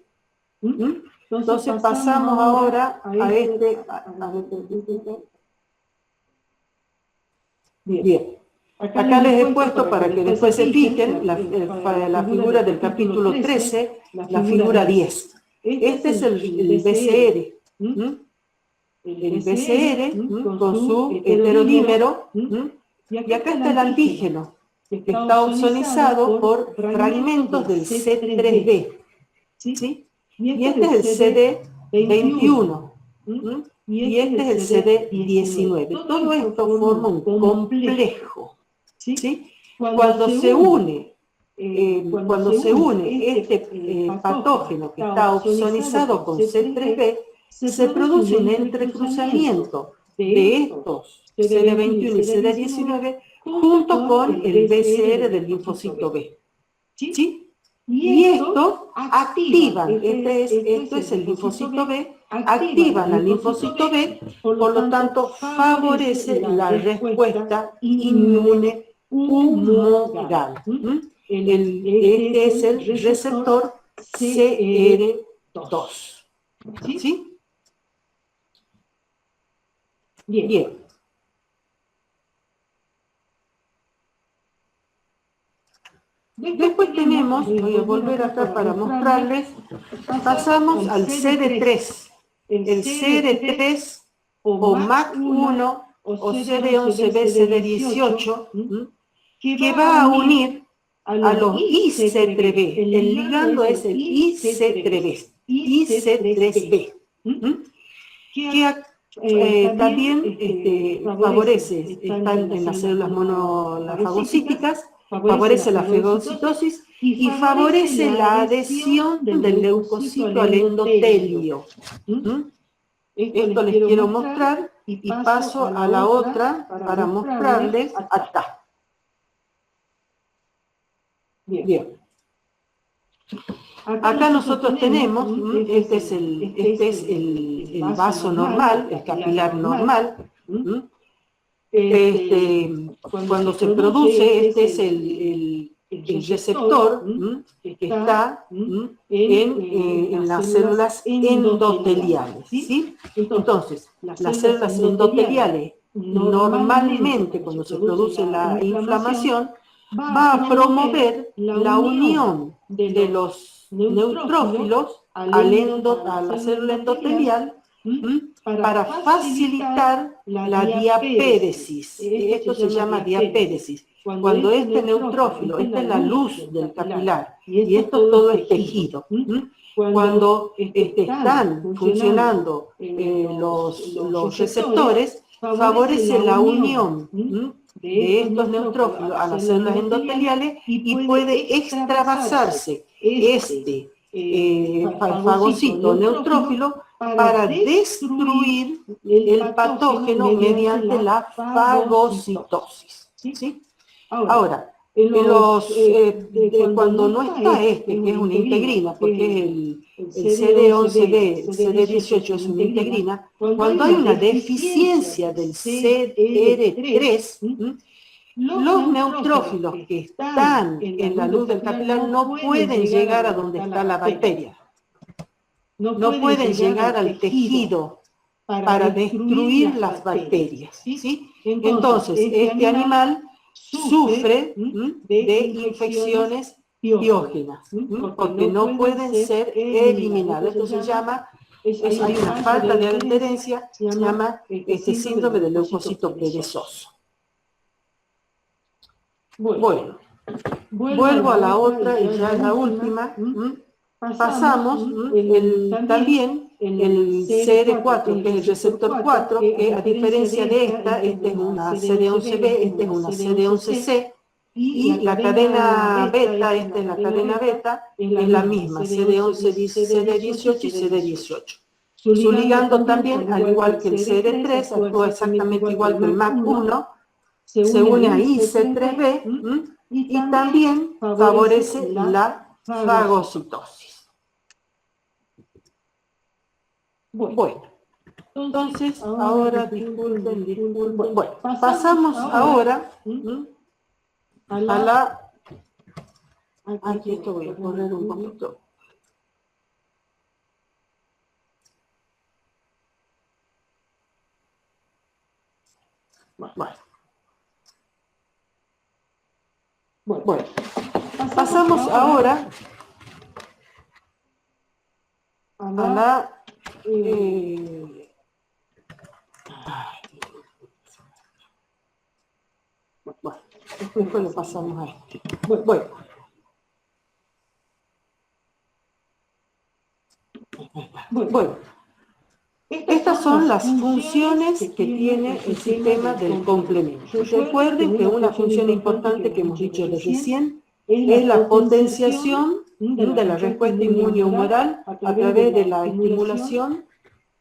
[SPEAKER 1] Entonces pasamos ahora a este. Bien. Acá les he puesto para que después se fijen la figura del capítulo 13, la figura 10. Este es el BCR. El BCR con su heterodímero. Y acá está el antígeno, que está opsonizado por fragmentos del C3B. ¿Sí? Y este es el CD21. Y este es el CD19. Todo esto forma un complejo. ¿Sí? Cuando se une este patógeno que está opsonizado con C3B, se produce un entrecruzamiento de estos CD21 y CD19 junto con el BCR del linfocito B. ¿Sí? Y esto activan, esto es el linfocito B, activan al linfocito B, por lo tanto favorece la respuesta inmune humoral. Este es el receptor CR2. ¿Sí? Bien. Después tenemos, voy a volver acá para mostrarles, pasamos al CD3. El CD3 o MAC1 o CD11B, CD18, que va a unir a los IC3B. El ligando es el IC3B, IC3B, que también favorece, están en las células monofagocíticas, favorece la fagocitosis y favorece la adhesión del leucocito al endotelio. Esto les quiero mostrar y paso a la otra para mostrarles acá. Bien. Acá nosotros tenemos, este es el vaso normal, el capilar normal. Cuando se produce, este es el receptor que está en las células endoteliales, ¿sí? Entonces, las células endoteliales, normalmente cuando se produce la inflamación, va a promover la unión de los neutrófilos a la célula endotelial para facilitar la diapéresis. Esto se llama diapéresis. Cuando este neutrófilo, esta es la luz del capilar, y esto todo es tejido. Cuando están funcionando los receptores, favorece la unión de estos neutrófilos a las células endoteliales y puede extravasarse este fagocito neutrófilo para destruir el patógeno mediante la fagocitosis. ¿Sí? Ahora, cuando no está que es una integrina, porque es el CD11B, CD18 es una integrina, cuando hay una deficiencia del CR3, los neutrófilos que están en la luz del capilar no pueden llegar a donde está la bacteria. No pueden llegar al tejido para destruir las bacterias. ¿Sí? Entonces, este animal sufre de infecciones piógenas, porque no pueden ser eliminadas. Esto se llama, hay una falta de adherencia, se llama síndrome del leucocito perezoso. Bueno, vuelvo a la otra y ya la última. Pasamos también el CR4, que es el receptor 4, que a diferencia de esta es una CD11B, esta es una CD11C, y la cadena beta, esta es la cadena beta, es la misma, CD11, CD18 y CD18. Su ligando también, al igual que el CR3, actúa exactamente igual que el MAC1, se une a IC3B y también favorece la fagocitosis. Bueno, entonces ahora disculpen. Bueno, pasamos ahora a la... Aquí esto voy a poner un poquito. Bueno, pasamos ahora a la... bueno, después lo pasamos a este. Bueno. Bueno, estas son las funciones que tiene el sistema del complemento. Recuerden que una función importante que hemos dicho recién es la potenciación de la respuesta inmunohumoral a través de la estimulación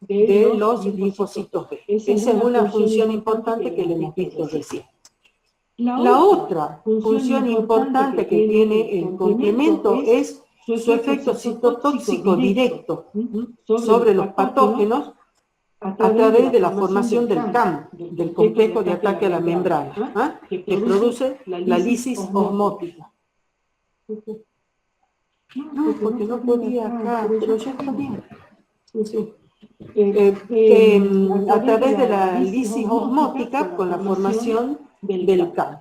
[SPEAKER 1] de los linfocitos B. Esa es una función importante que le hemos visto recién. La otra función importante que tiene el complemento es su efecto citotóxico directo sobre los patógenos a través de la formación del CAM, del complejo de ataque a la membrana, que produce la lisis osmótica. No, porque no podía acá, pero ya está bien. Sí. A través de la lisis osmótica con la formación del CAM.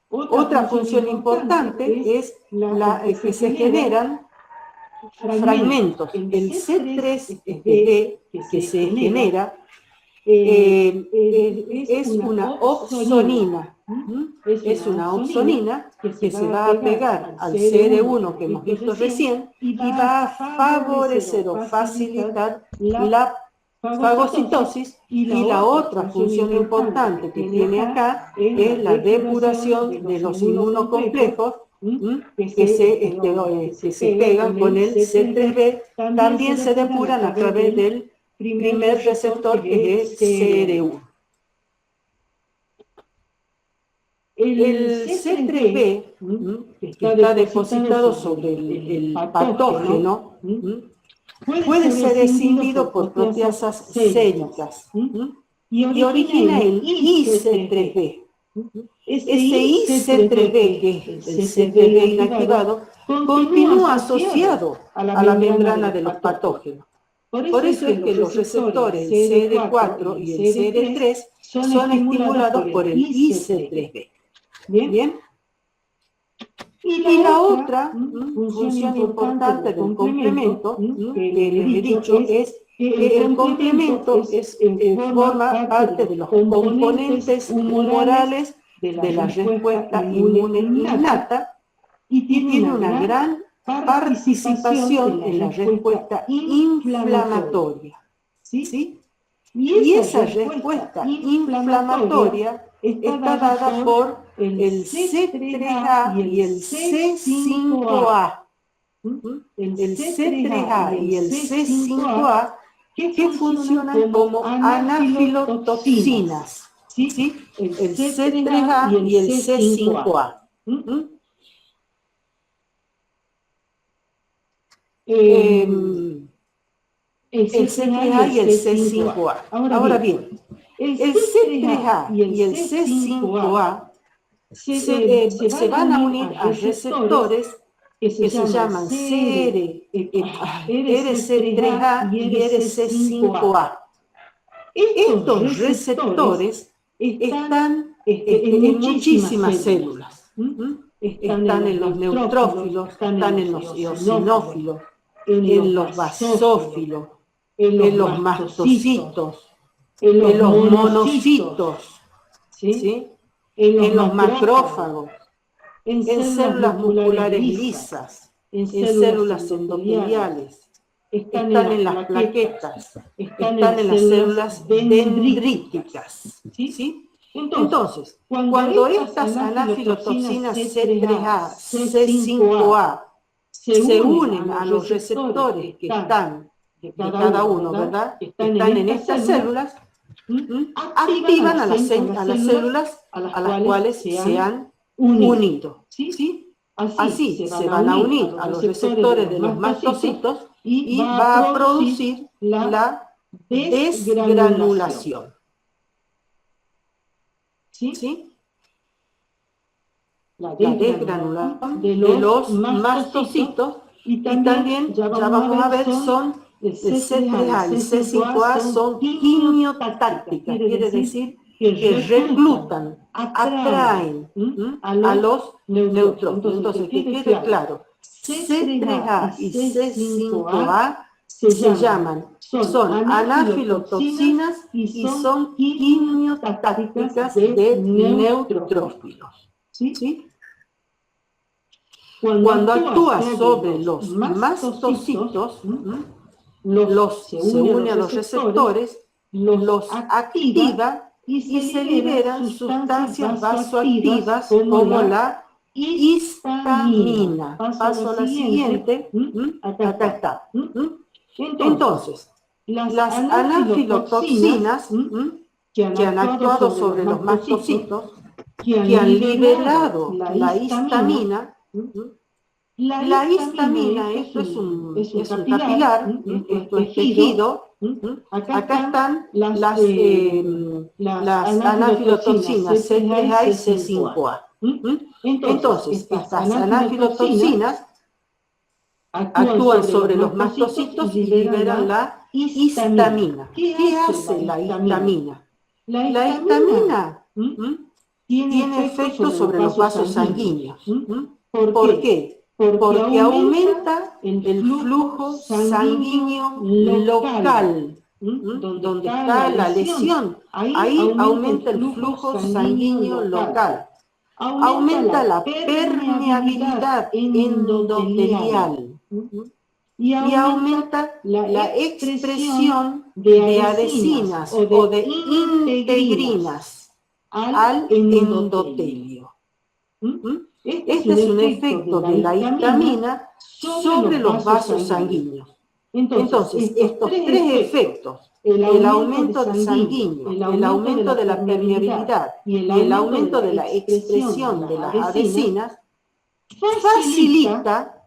[SPEAKER 1] Otra función importante es la que se generan fragmentos. El C3B que se genera es una opsonina. Es una opsonina que se va a pegar al CR1 que hemos visto recién y va a favorecer o facilitar la fagocitosis, y la otra función importante que tiene acá es la depuración de los inmunocomplejos que se pegan con el C3B, también se depuran a través del primer receptor que es CR1. El C3B, que está depositado sobre el patógeno, puede ser escindido por proteasas séricas y origina el IC3B. Este IC3B, que es el C3B inactivado, continúa asociado a la membrana de los patógenos. Por eso es que los receptores, el CD4 y el CD3, son estimulados por el IC3B. ¿Bien? Y la otra función importante del complemento, que les he dicho, es que el complemento forma parte de los componentes humorales de la respuesta inmune innata y tiene una gran participación en la respuesta inflamatoria. ¿Sí? Y esa respuesta inflamatoria está dada por el C3A y el C5A. El C3A y el C5A que funcionan como anafilotoxinas. ¿Sí? El C3A y el C5A. El C3A y el C5A. Ahora bien, el C3A y el C5A se van a unir a receptores que se llaman RC3A y RC5A. Estos receptores están en muchísimas células. Están en los neutrófilos, están en los eosinófilos, en los basófilos, en los mastocitos, en los monocitos, ¿sí? En los macrófagos, en células musculares lisas, en células endoteliales, están en las plaquetas, están en las células dendríticas. ¿Sí? Entonces, cuando estas anafilotoxinas C3A, C5A se unen a los receptores que están de cada uno, ¿verdad? Que están en estas células, activan a las células a las cuales se han unido. ¿Sí? Así se van a unir a los receptores de los mastocitos y va a producir la desgranulación. ¿Sí? La desgranulación de los mastocitos, y también, ya vamos a ver, son el C3A y el C5A son quimiotácticas, quiere decir que reclutan, atraen a los neutrófilos. Entonces, que quede claro, C3A y C5A se llaman, son anafilotoxinas y son quimiotácticas de neutrófilos. ¿Sí? Cuando actúa sobre los mastocitos, se une a los receptores, los activa y se liberan sustancias vasoactivas como la histamina. Paso a la siguiente. Acá está. Entonces, las anafilotoxinas que han actuado sobre los mastocitos, que han liberado la histamina. La histamina, esto es un capilar, esto es tejido. Acá están las anafilotoxinas C3A y C5A. Entonces, estas anafilotoxinas actúan sobre los mastocitos y liberan la histamina. ¿Qué hace la histamina? La histamina tiene efecto sobre los vasos sanguíneos. ¿Por qué? Porque aumenta el flujo sanguíneo local, donde está la lesión. Ahí aumenta el flujo sanguíneo local. Aumenta la permeabilidad endotelial. Y aumenta la expresión de adhesinas o de integrinas al endotelio. Este es un efecto de la histamina sobre los vasos sanguíneos. Entonces, estos tres efectos, el aumento de sanguíneo, el aumento de la permeabilidad y el aumento de la expresión de las adhesinas, facilita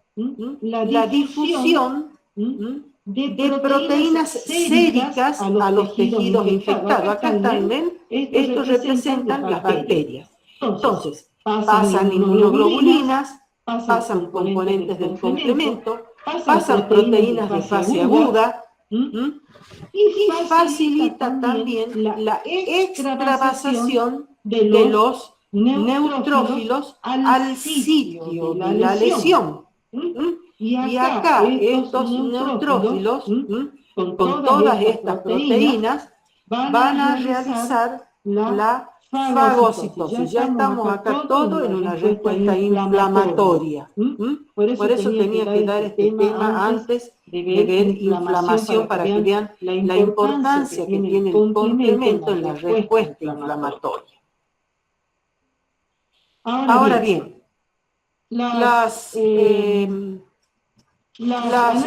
[SPEAKER 1] la difusión de proteínas séricas a los tejidos infectados. Acá están, ¿ven? Estos representan las bacterias. Entonces, pasan inmunoglobulinas, pasan componentes del complemento, pasan proteínas de fase aguda y facilita también la extravasación de los neutrófilos al sitio de la lesión. Y acá estos neutrófilos, con todas estas proteínas, van a realizar la fagocitosis. Ya estamos acá todo en una respuesta inflamatoria. Por eso tenía que dar este tema antes de ver inflamación, para que vean la importancia que tiene el complemento en la respuesta inflamatoria. Ahora bien, las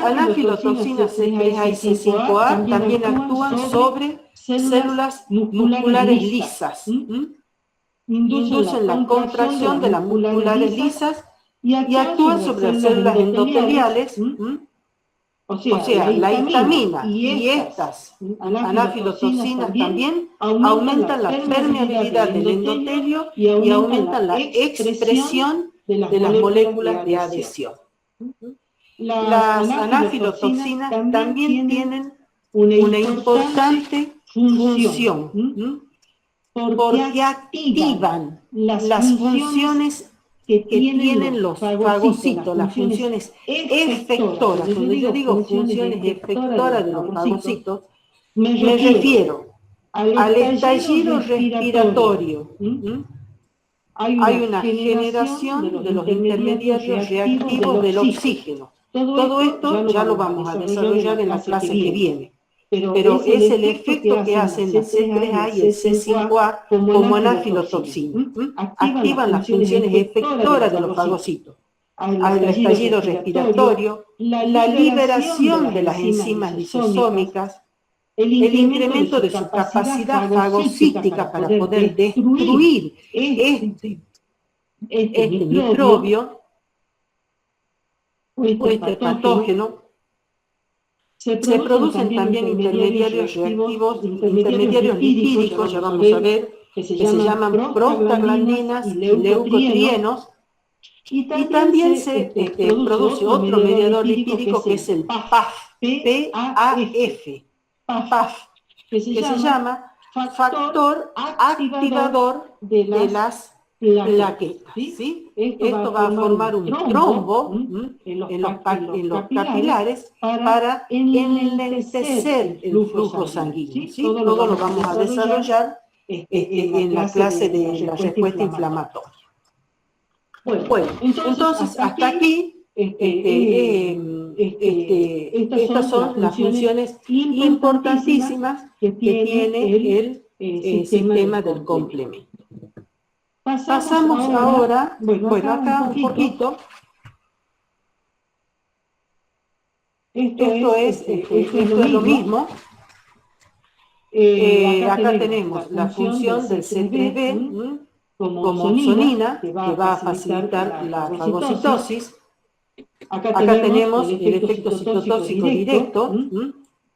[SPEAKER 1] anafilotoxinas C3A y C5A también actúan sobre células musculares lisas. Inducen la contracción de las musculares lisas y actúan sobre las células endoteliales. O sea, la histamina y estas anafilotoxinas también aumentan la permeabilidad del endotelio y aumentan la expresión de las moléculas de adhesión. Las anafilotoxinas también tienen una importante función, porque activan las funciones que tienen los fagocitos, las funciones efectoras. Cuando yo digo funciones efectoras de los fagocitos, me refiero al estallido respiratorio. Hay una generación de los intermediarios reactivos del oxígeno. Todo esto ya lo vamos a desarrollar en la clase que viene. Pero es el efecto que hacen la C3A y el C5A como anafilotoxina. Activan las funciones efectoras de los fagocitos. Al estallido respiratorio, la liberación de las enzimas lisosómicas, el incremento de su capacidad fagocítica para poder destruir este microbio o este patógeno. Se producen también intermediarios reactivos, intermediarios lipídicos, ya vamos a ver, que se llaman prostaglandinas y leucotrienos, y también se produce otro mediador lipídico que es el PAF, PAF, que se llama factor activador de las plaquetas. ¿Sí? Esto va a formar un trombo en los capilares para enlentecer el flujo sanguíneo. ¿Sí? Todo lo vamos a desarrollar en la clase de la respuesta inflamatoria. Bueno, entonces hasta aquí estas son las funciones importantísimas que tiene el sistema del complemento. Pasamos ahora, bueno, acá un poquito. Esto es lo mismo. Acá tenemos la función del C3b como opsonina, que va a facilitar la fagocitosis. Acá tenemos el efecto citotóxico directo,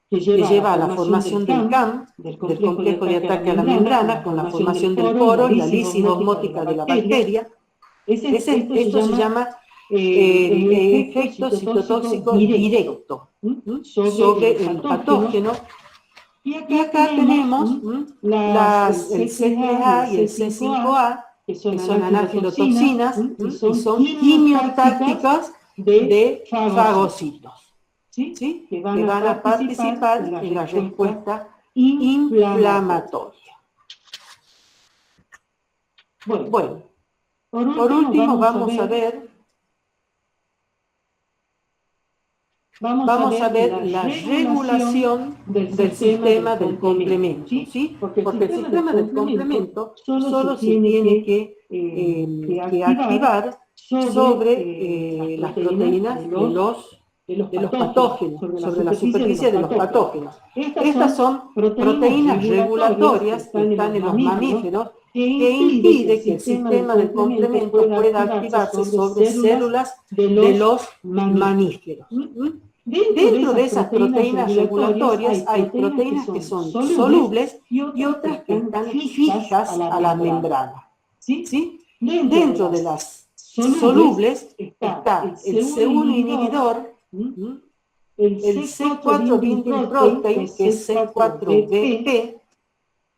[SPEAKER 1] que lleva a la formación del CAM, del complejo de ataque a la membrana, con la formación del poro y la lisis osmótica de la bacteria. Esto se llama efecto citotóxico directo sobre el patógeno. Y acá tenemos el C3A y el C5A, que son anafilotoxinas, y son quimiotácticos de fagocitos, ¿sí? Que van a participar en la respuesta inflamatoria. Bueno, por último vamos a ver la regulación del sistema del complemento, ¿sí? Porque el sistema del complemento solo se tiene que activar sobre las proteínas de los patógenos, sobre la superficie de los patógenos. Estas son proteínas regulatorias que están en los mamíferos que impide que el sistema del complemento pueda activarse sobre células de los mamíferos. Dentro de esas proteínas regulatorias hay proteínas que son solubles y otras que están fijas a la membrana. ¿Sí? Dentro de las solubles está el C1 inhibidor, el C4 binding protein, que es C4BP,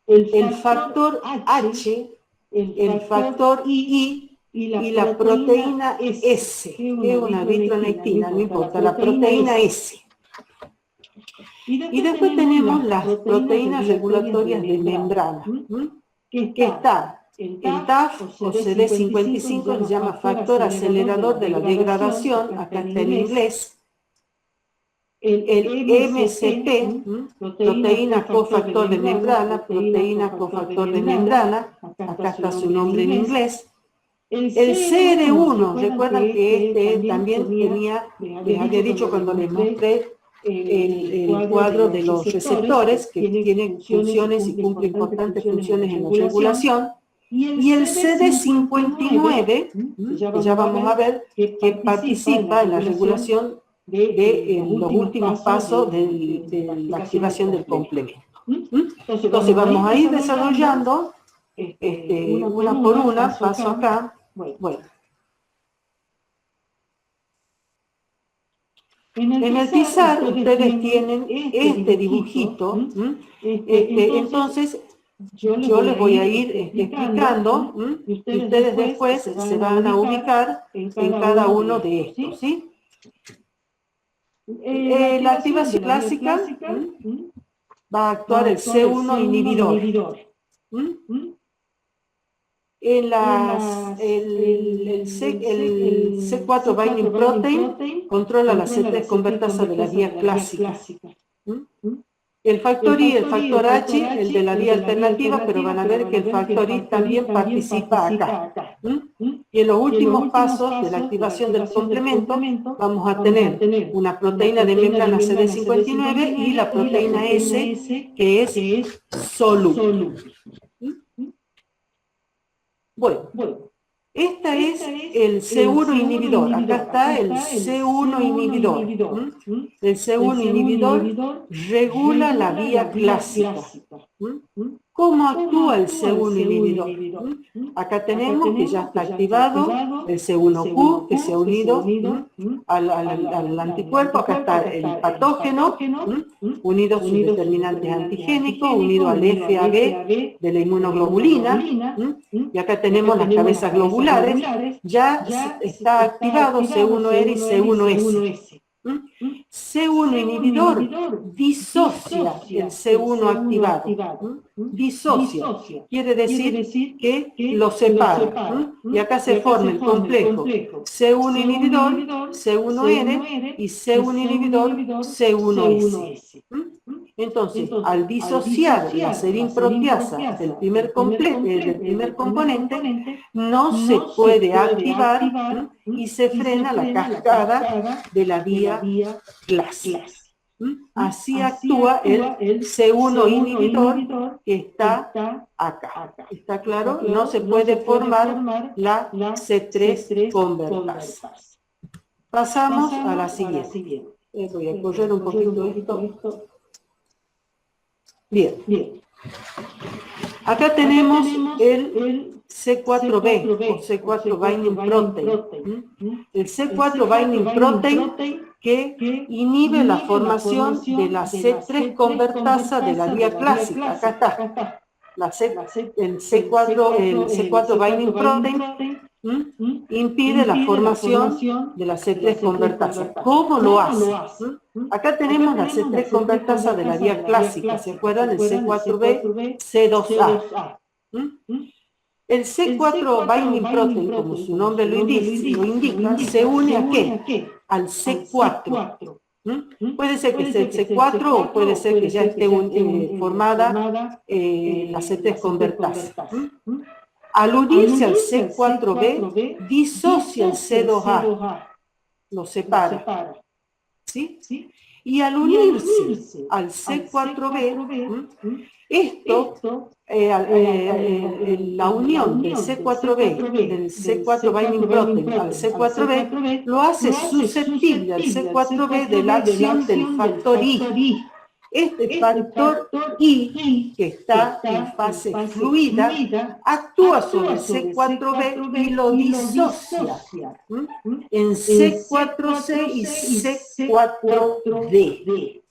[SPEAKER 1] el factor H, el factor I y la proteína S, que es una vitronectina, no importa, la proteína S. Y después tenemos las proteínas regulatorias de membrana, que está el TAF o CD55, se llama factor acelerador de la degradación, acá está en inglés. El MCP, proteína cofactor de membrana, proteína cofactor de membrana, acá está su nombre en inglés. El CR1, recuerdan que también tenía, les había dicho cuando les mostré el cuadro de los receptores, que tienen funciones y cumple importantes funciones en la regulación. Y el CD59, que ya vamos a ver, que participa en la regulación de los últimos pasos de la activación del complemento. Entonces vamos a ir desarrollando una por una, paso acá. Bueno. En el pizarro ustedes tienen este dibujito, entonces yo les voy a ir explicando y ustedes después se van a ubicar en cada uno de estos, ¿sí? La activación clásica va a actuar el C1 inhibidor. El C4 binding protein controla la C3 convertasa de la vía clásica. El factor I, el factor H, el de la vía alternativa, pero van a ver que el factor I también participa acá. Y en los últimos pasos de la activación del complemento vamos a tener una proteína de membrana CD59 y la proteína S que es soluble. Bueno, este es el C1 inhibidor. Acá está el C1 inhibidor. El C1 inhibidor regula la vía clásica. ¿Cómo actúa el C1 inhibidor? Acá tenemos que ya está activado el C1Q, que se ha unido al anticuerpo. Acá está el patógeno, unido a sus determinantes antigénicos, unido al FAB de la inmunoglobulina. Y acá tenemos las cabezas globulares. Ya está activado C1R y C1S. C1 inhibidor disocia el C1 activado. Disocia. Quiere decir que lo separa. Y acá se forma el complejo C1 inhibidor, C1R y C1 inhibidor, C1S. Entonces, al disociar la serinproteasa del primer componente, no se puede activar y se frena la cascada de la vía clásica. Así actúa el C1 inhibidor que está acá. ¿Está claro? No se puede formar la C3 convertasa. Pasamos a la siguiente. Voy a correr un poquito esto. Bien. Acá tenemos el C4b o C4 Binding Protein. El C4 Binding Protein que inhibe la formación de la C3 convertasa de la vía clásica. Acá está. El C4 Binding Protein impide la formación de la C3 convertasa. ¿Cómo lo hace? Acá tenemos la C3 convertasa de la vía clásica, ¿se acuerdan? El C4b, C2a. El C4 Binding Protein, como su nombre lo indica, se une ¿a qué? Al C4. Puede ser que sea el C4 o puede ser que ya esté formada la C3 convertasa. Al unirse al C4b, disocia el C2a, lo separa. ¿Sí? Y al unirse al C4b, la unión del C4b, del C4 Binding Protein al C4b, lo hace susceptible al C4b de la acción del factor I. Este factor I, que está en fase fluida, actúa sobre el C4b y lo disocia en C4c y C4d.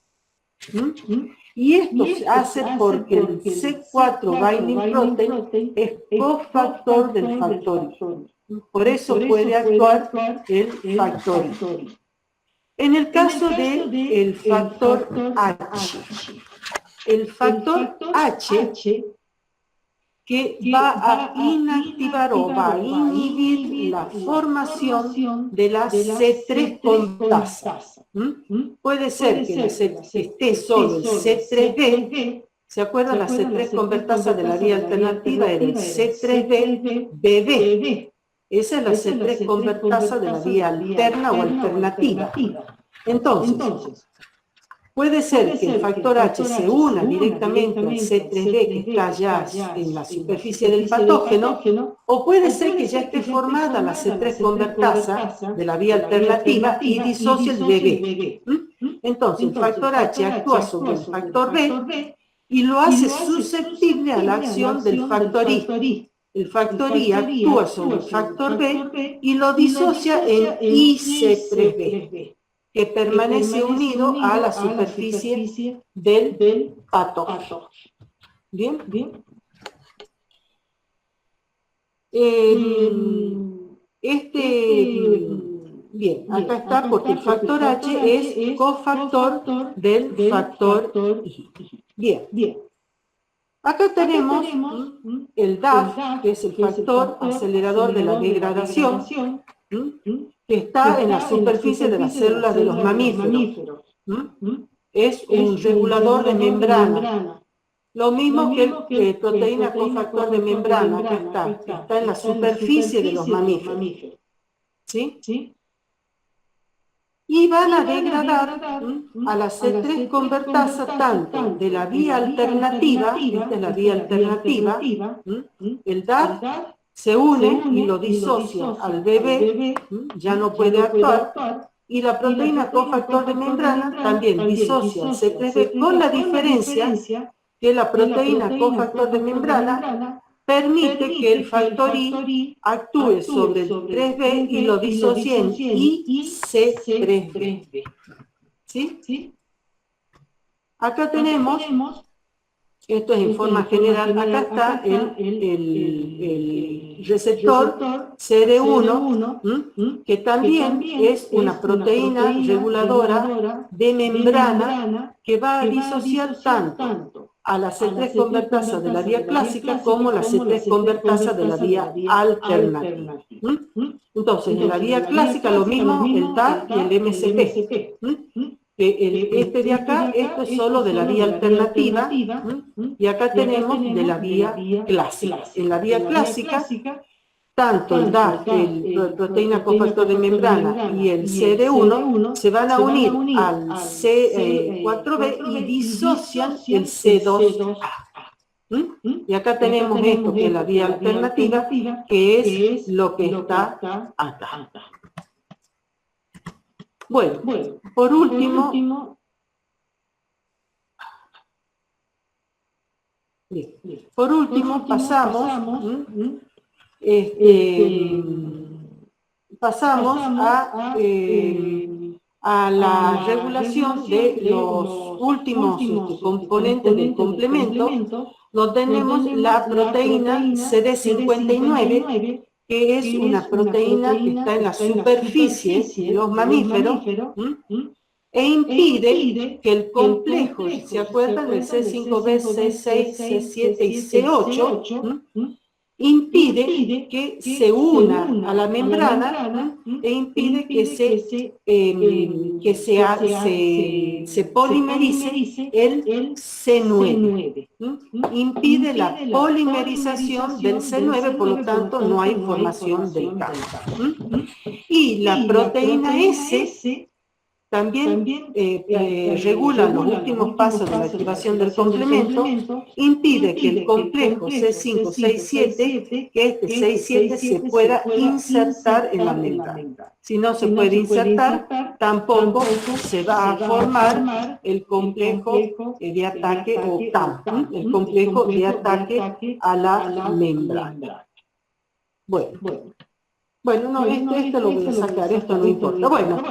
[SPEAKER 1] Y esto se hace porque el C4 Binding Protein es cofactor del factor I. Por eso puede actuar el factor I. En el caso del factor H, el factor H que va a inactivar o va a inhibir la formación de la C3 convertasa. Puede ser que esté solo el C3b, ¿se acuerdan? La C3 convertasa de la vía alternativa era el C3b-BB. Esa es la C3 convertasa de la vía alterna o alternativa. Entonces, puede ser que el factor H se una directamente al C3b que está ya en la superficie del patógeno, o puede ser que ya esté formada la C3 convertasa de la vía alternativa y disocie el BB. Entonces, el factor H actúa sobre el factor B y lo hace susceptible a la acción del factor I. El factor I actúa sobre el factor B y lo disocia en IC3B, que permanece unido a la superficie del patógeno. ¿Bien? Bien, acá está porque el factor H es cofactor del factor I. Bien. Acá tenemos el DAF, que es el factor acelerador de la degradación, que está en la superficie de las células de los mamíferos. Es un regulador de membrana. Lo mismo que proteína cofactor de membrana, acá está en la superficie de los mamíferos. ¿Sí? Y van a degradar a la C3 convertasa tanto de la vía alternativa, esta es la vía alternativa, el DAR se une y lo disocia al bebé, ya no puede actuar, y la proteína cofactor de membrana también disocia al C3b, con la diferencia que la proteína cofactor de membrana permite que el factor I actúe sobre el 3b y lo disocie en IC3b. ¿Sí? Acá tenemos, esto es en forma general, acá está el receptor CR1, que también es una proteína reguladora de membrana que va a disociar tanto a la C3 convertasa de la vía clásica como la C3 convertasa de la vía alternativa. Entonces, en la vía clásica lo mismo el DAR y el MSP. Este de acá, esto es solo de la vía alternativa, y acá tenemos de la vía clásica. En la vía clásica, tanto el DAR, el proteína cofactor de membrana, y el CR1 se van a unir al C4b y disocian el C2A. Y acá tenemos esto, que es la vía alternativa, que es lo que está acá. Bueno, por último, pasamos a la regulación de los últimos componentes del complemento, donde tenemos la proteína CD59, que es una proteína que está en la superficie de los mamíferos, e impide que el complejo, si se acuerdan, el C5b, C6, C7 y C8, impide que se una a la membrana e impide que se polimerice el C9. Impide la polimerización del C9, por lo tanto no hay formación del CAR. Y la proteína S también regula los últimos pasos de la activación del complemento, impide que el complejo C5, 6, 7, que este 6, 7 se pueda insertar en la membrana. Si no se puede insertar, tampoco se va a formar el complejo de ataque o TAM, el complejo de ataque a la membrana. Bueno, no, esto lo voy a sacar, esto no importa. Bueno,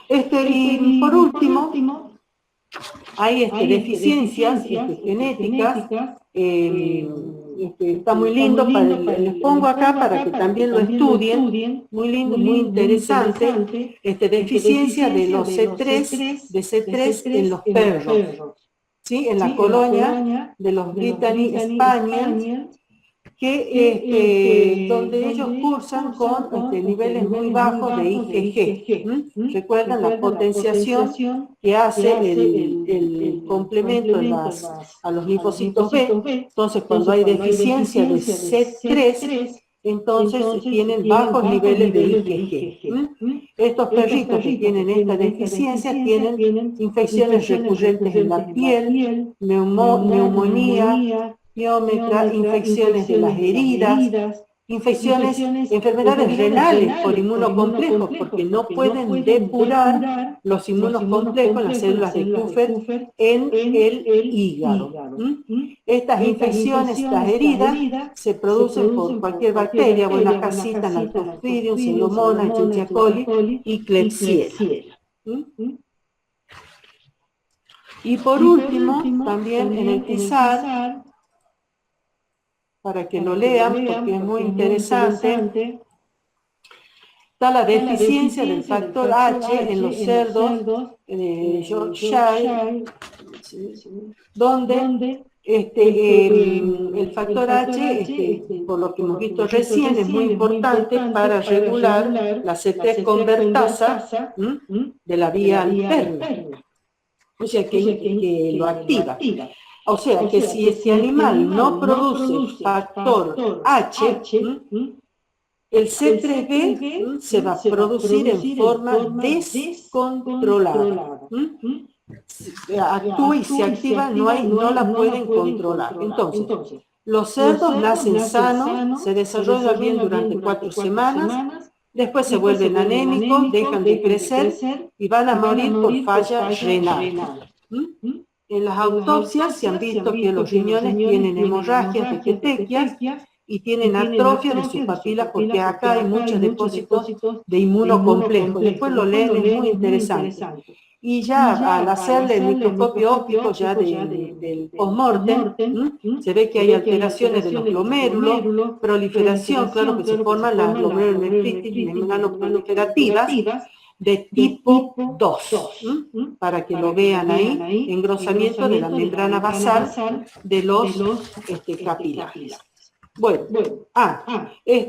[SPEAKER 1] y por último, hay deficiencias genéticas, está muy lindo, les pongo acá para que también lo estudien, muy lindo, muy interesante, deficiencia de los C3 en los perros, ¿sí? En la colonia de los Brittany Spaniels, donde ellos cursan con niveles muy bajos de IgG. ¿Recuerdan la potenciación que hace el complemento a los linfocitos B? Entonces, cuando hay deficiencia de C3, entonces tienen bajos niveles de IgG. Estos perritos que tienen esta deficiencia tienen infecciones recurrentes en la piel, neumonía, piómetra, infecciones de las heridas, enfermedades renales por inmunocomplejos, porque no pueden depurar los inmunocomplejos, las células de Kupffer, en el hígado. Estas infecciones, estas heridas, se producen por cualquier bacteria, buena casita, Lactospirium, Pseudomonas, Escherichia coli y Klebsiella. Y por último, también en el TISAR, para que lo lean, porque es muy interesante, está la deficiencia del factor H en los cerdos de Yorkshire, donde el factor H, por lo que hemos visto recién, es muy importante para regular la C3 convertasa de la vía alterna, o sea que lo activa. O sea, que si este animal no produce factor H, el C3b se va a producir en forma descontrolada. Actúa y se activa, no la pueden controlar. Entonces, los cerdos nacen sanos, se desarrollan bien durante 4 semanas, después se vuelven anémicos, dejan de crecer y van a morir por falla renal. En las autopsias se han visto que los riñones tienen hemorragias de petequias y tienen atrofia de sus papilas porque acá hay muchos depósitos de inmunocomplejo. Después lo leen, es muy interesante. Y ya al hacerle el microscopio óptico ya del post-mortem, se ve que hay alteraciones de los glomérulos, proliferación, claro que se forman las glomerulonefritis membranoproliferativas de tipo 2, para que lo vean ahí, engrosamiento de la membrana basal de los capilares. Bueno, acá les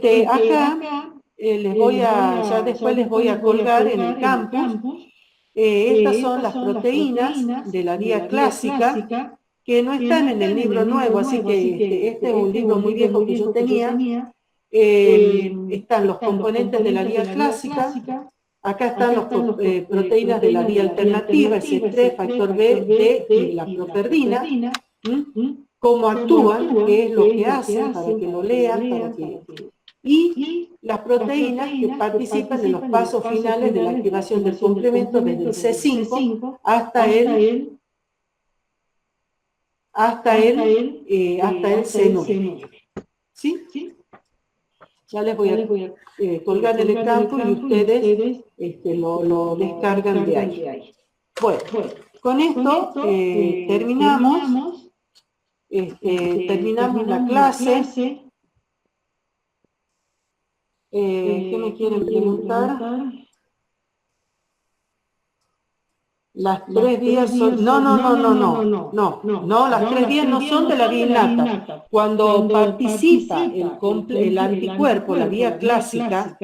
[SPEAKER 1] voy ya después les voy a colgar en el campus. Estas son las proteínas de la vía clásica que no están en el libro nuevo, así que este es un libro muy viejo que yo tenía. Están los componentes de la vía clásica. Acá están las proteínas de la vía alternativa, el C3, factor B, D y la properdina. Cómo actúan, qué es lo que hacen, para que lo lean, y las proteínas que participan en los pasos finales de la activación del complemento desde el C5 hasta el C9. ¿Sí? Ya les voy a colgar en el campo y ustedes lo descargan de ahí. Bueno, con esto terminamos la clase. ¿Qué me quieren preguntar? Las 3 vías son... No, las 3 vías no son de la vía innata. Cuando participa el anticuerpo, la vía clásica,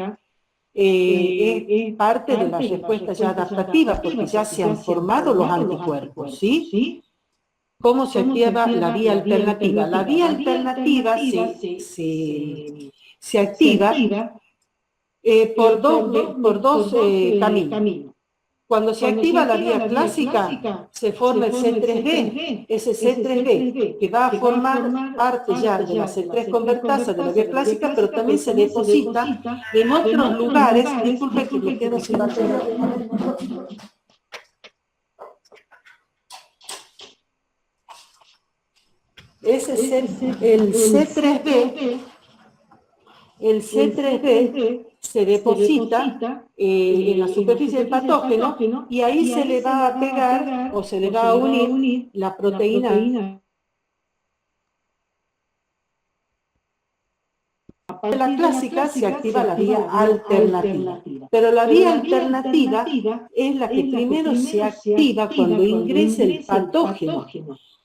[SPEAKER 1] es parte de la respuesta ya adaptativa, porque ya se han formado los anticuerpos, ¿sí? ¿Cómo se activa la vía alternativa? La vía alternativa se activa por dos caminos. Cuando se activa la vía clásica, se forma el C3b, ese C3b, que va a formar parte ya de la C3 convertasa de la vía clásica, pero también se deposita en otros lugares. Disculpe que me quedo sin batería. Ese es el C3b. El C3b se deposita en la superficie del patógeno y ahí se le va a pegar o se le va a unir la proteína. De la clásica se activa la vía alternativa, pero la vía alternativa es la que primero se activa cuando ingresa el patógeno.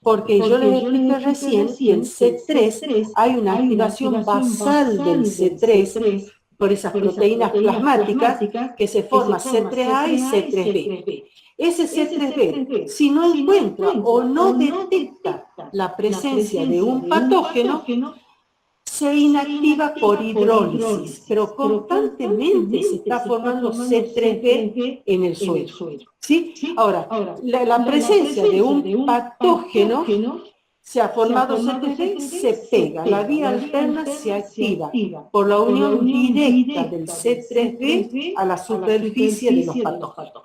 [SPEAKER 1] Porque yo les expliqué recién que en C3 hay una activación basal del C3 por esas proteínas plasmáticas que se forman C3A y C3B. Ese C3B, si no encuentra o no detecta la presencia de un patógeno, se inactiva por hidrólisis, pero constantemente se está formando C3b en el suelo. ¿Sí? Ahora, la presencia de un patógeno, se ha formado C3b, se pega, la vía alterna se activa por la unión directa del C3b a la superficie de los patógenos.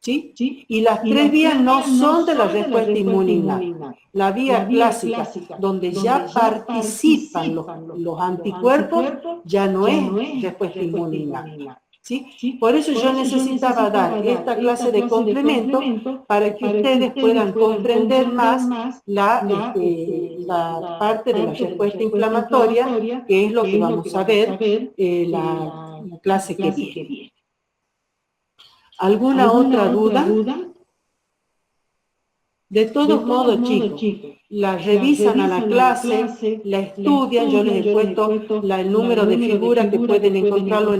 [SPEAKER 1] ¿Sí? Y las 3 vías no son de la respuesta inmune innata. La vía clásica, donde ya participan los anticuerpos, ya no es respuesta inmune innata. ¿Sí? Por eso yo necesitaba dar esta clase de complemento para que ustedes puedan comprender más la parte de la respuesta inflamatoria, que es lo que vamos a ver la clase que viene. ¿Alguna otra duda? De todos modos, chicos, la revisan a la clase, la estudian, yo les he puesto el número de figuras que pueden encontrarlo en